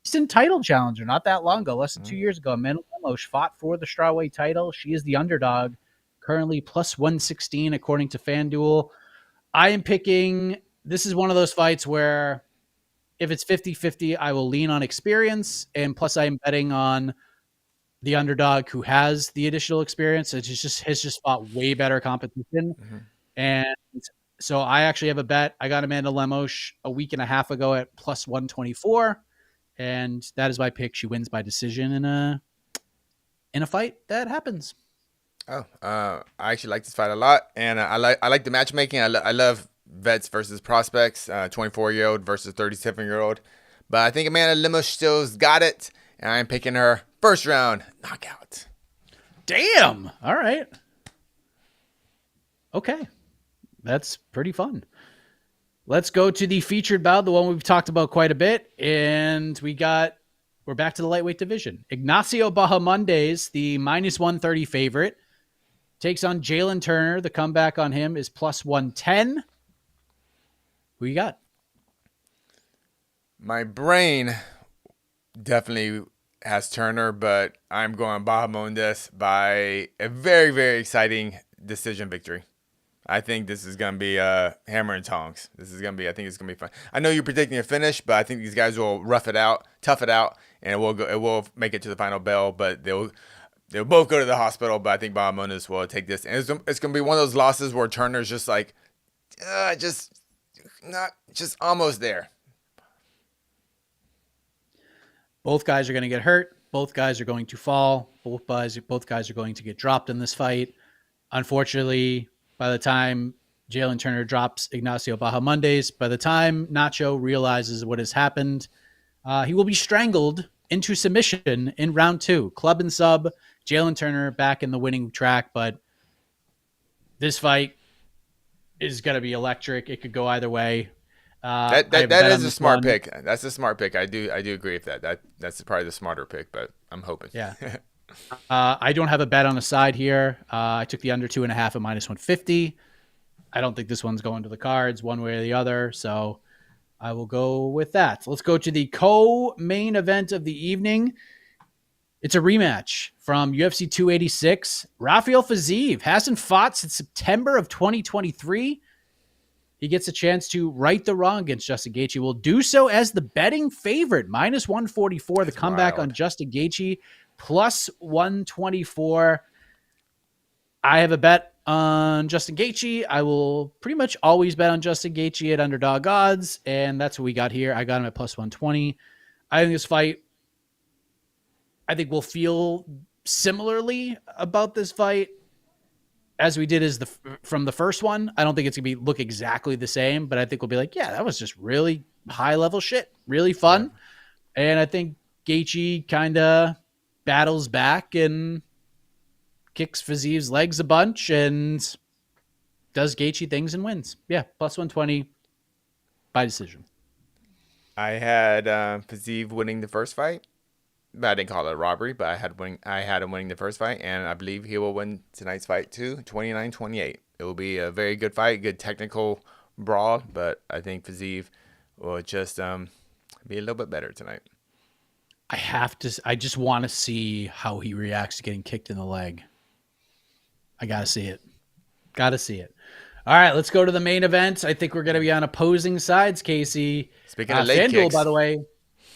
recent title challenger not that long ago, less than 2 years ago. Amanda Lemos fought for the strawweight title. She is the underdog, currently plus 116 according to FanDuel. I am picking, this is one of those fights where if it's 50-50, I will lean on experience. And plus I am betting on the underdog who has the additional experience. It's has just fought way better competition. Mm-hmm. And so I actually have a bet. I got Amanda Lemos a week and a half ago at plus 124. And that is my pick. She wins by decision in a in a fight that happens. Oh, I actually like this fight a lot, and I like the matchmaking. I love vets versus prospects, 24-year-old versus 37-year-old. But I think Amanda Lemos still's got it, and I'm picking her first round knockout. Damn. All right. Okay. That's pretty fun. Let's go to the featured bout, the one we've talked about quite a bit. And we're back to the lightweight division. Ignacio Bahamondes, the minus 130 favorite, takes on Jalen Turner. The comeback on him is plus 110. Who you got? My brain definitely has Turner, but I'm going Bahamondes by a very, very exciting decision victory. I think this is going to be hammer and tongs. I think it's going to be fun. I know you're predicting a finish, but I think these guys will rough it out, tough it out, and it will make it to the final bell, but they'll both go to the hospital, but I think Bahamondes will take this. And it's going to be one of those losses where Turner's just like, just almost there. Both guys are going to get hurt. Both guys are going to fall. Both guys are going to get dropped in this fight. Unfortunately, by the time Jalen Turner drops Ignacio Bahamondes, by the time Nacho realizes what has happened, he will be strangled into submission in round 2. Club and sub, Jalen Turner back in the winning track, but this fight is going to be electric. It could go either way. That is a smart pick. That's a smart pick. I do agree with that. That's probably the smarter pick, but I'm hoping. Yeah. I don't have a bet on the side here. I took the under 2.5 at minus 150. I don't think this one's going to the cards one way or the other, so I will go with that. Let's go to the co-main event of the evening. It's a rematch from UFC 286. Rafael Fiziev hasn't fought since September of 2023. He gets a chance to right the wrong against Justin Gaethje. Will do so as the betting favorite, minus 144. The comeback on Justin Gaethje, plus 124. I have a bet on Justin Gaethje. I will pretty much always bet on Justin Gaethje at underdog odds, and that's what we got here. I got him at plus 120. I think this fight, we'll feel similarly about this fight as we did from the first one. I don't think it's going to look exactly the same, but I think we'll be like, yeah, that was just really high level shit, really fun. Yeah. And I think Gaethje kind of battles back and kicks Fiziev's legs a bunch and does Gaethje things and wins. Yeah, plus 120 by decision. I had Fiziev winning the first fight. I didn't call it a robbery, but I had him winning the first fight, and I believe he will win tonight's fight too, 29-28. It will be a very good fight, good technical brawl, but I think Fiziev will just be a little bit better tonight. I just want to see how he reacts to getting kicked in the leg. I got to see it. All right, let's go to the main event. I think we're going to be on opposing sides, Casey. Speaking of leg kicks.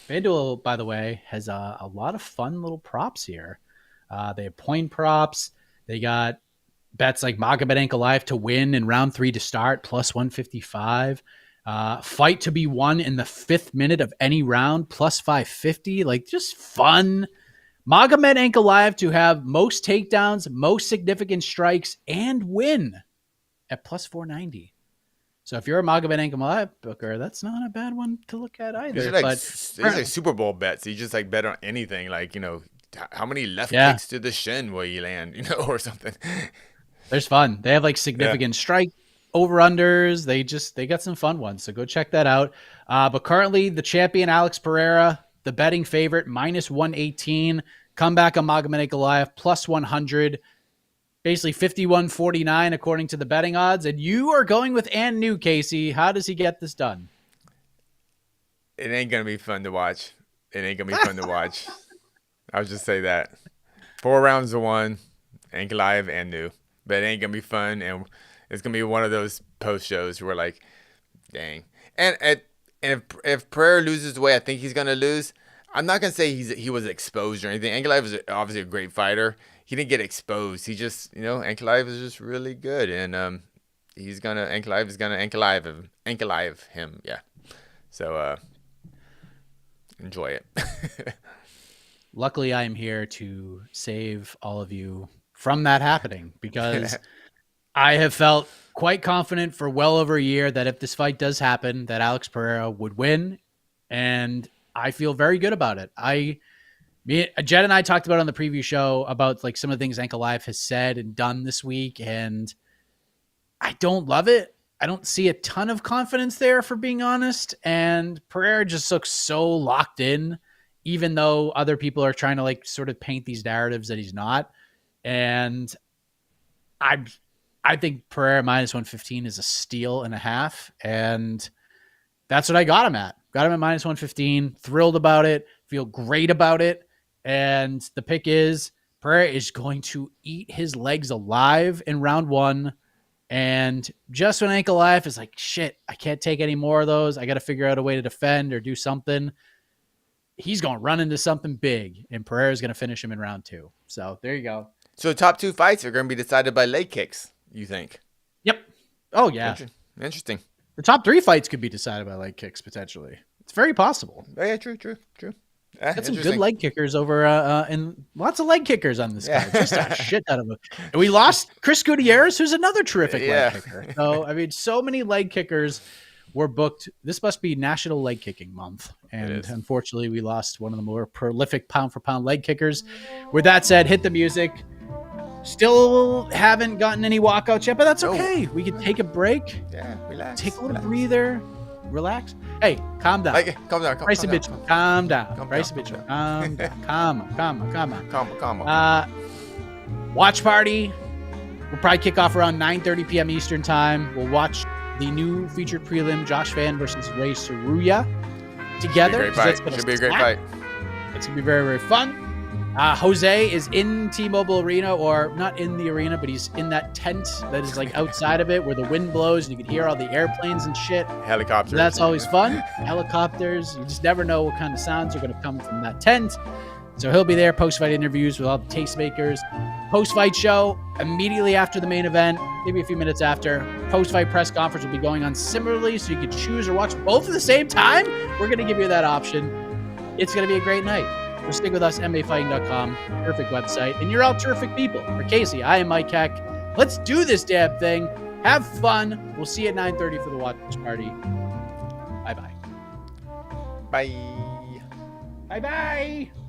FanDuel, by the way, has a lot of fun little props here. They have point props. They got bets like Magomed Ankalaev to win in round 3 to start, plus 155. Fight to be won in the 5th minute of any round, plus 550. Like, just fun. Magomed Ankalaev to have most takedowns, most significant strikes, and win at plus 490. So if you're a Magomed Ankalaev booker, that's not a bad one to look at either. These are like Super Bowl bets. You just like bet on anything, like, how many left kicks to the shin will you land, or something. There's fun. They have like significant strike over-unders. They got some fun ones. So go check that out. But currently the champion Alex Pereira, the betting favorite, minus 118. Comeback on Magomed Ankalaev, plus 100. Basically 51-49 according to the betting odds. And you are going with and new, Casey. How does he get this done? It ain't going to be fun to watch. I'll just say that. 4 rounds to 1, Ankalaev and new. But it ain't going to be fun. And it's going to be one of those post shows where like, dang. And if Pereira loses the way I think he's going to lose, I'm not going to say he was exposed or anything. Ankalaev is obviously a great fighter. He didn't get exposed. He just, Ankalaev is just really good. And Ankalaev is going to Ankalaev him. Yeah. So, enjoy it. luckily I am here to save all of you from that happening, because I have felt quite confident for well over a year that if this fight does happen, that Alex Pereira would win. And I feel very good about it. Jed and I talked about on the preview show about like some of the things Ankalaev has said and done this week, and I don't love it. I don't see a ton of confidence there, for being honest. And Pereira just looks so locked in, even though other people are trying to like sort of paint these narratives that he's not. And I think Pereira minus 115 is a steal and a half. And that's what I got him at. Got him at minus 115. Thrilled about it. Feel great about it. And the pick is Pereira is going to eat his legs alive in round one. And just when Ankalaev is like, shit, I can't take any more of those, I got to figure out a way to defend or do something, he's going to run into something big, and Pereira is going to finish him in round two. So there you go. So the top 2 fights are going to be decided by leg kicks, you think? Yep. Oh, yeah. Interesting. The top 3 fights could be decided by leg kicks, potentially. It's very possible. Oh, yeah, true. Got some good leg kickers over, and lots of leg kickers on this guy. Just a shit out of them. And we lost Chris Gutierrez, who's another terrific leg kicker. So, I mean, so many leg kickers were booked. This must be National Leg Kicking Month. And unfortunately, we lost one of the more prolific pound-for-pound leg kickers. With that said, hit the music. Still haven't gotten any walkouts yet, but that's okay. We can take a break. Yeah, relax. Take a little breather. Relax. Hey, calm down. Calm down. Bryce Mitchell, calm down. Bryce Mitchell, calm down. Calm on. Watch party. We'll probably kick off around 9:30 p.m. Eastern time. We'll watch the new featured prelim, Josh Fan versus Ray Saruya, together. Should be a great fight. It's going to be very, very fun. Jose is in T-Mobile Arena, or not in the arena, but he's in that tent that is like outside of it where the wind blows and you can hear all the airplanes and shit. Helicopters. So that's always fun. Helicopters. You just never know what kind of sounds are going to come from that tent. So he'll be there, post-fight interviews with all the tastemakers. Post-fight show immediately after the main event, maybe a few minutes after. Post-fight press conference will be going on similarly, so you can choose or watch both at the same time. We're going to give you that option. It's going to be a great night. So stick with us, MMAfighting.com, perfect website. And you're all terrific people. For Casey, I am Mike Heck. Let's do this damn thing. Have fun. We'll see you at 9:30 for the watch party. Bye-bye. Bye. Bye-bye.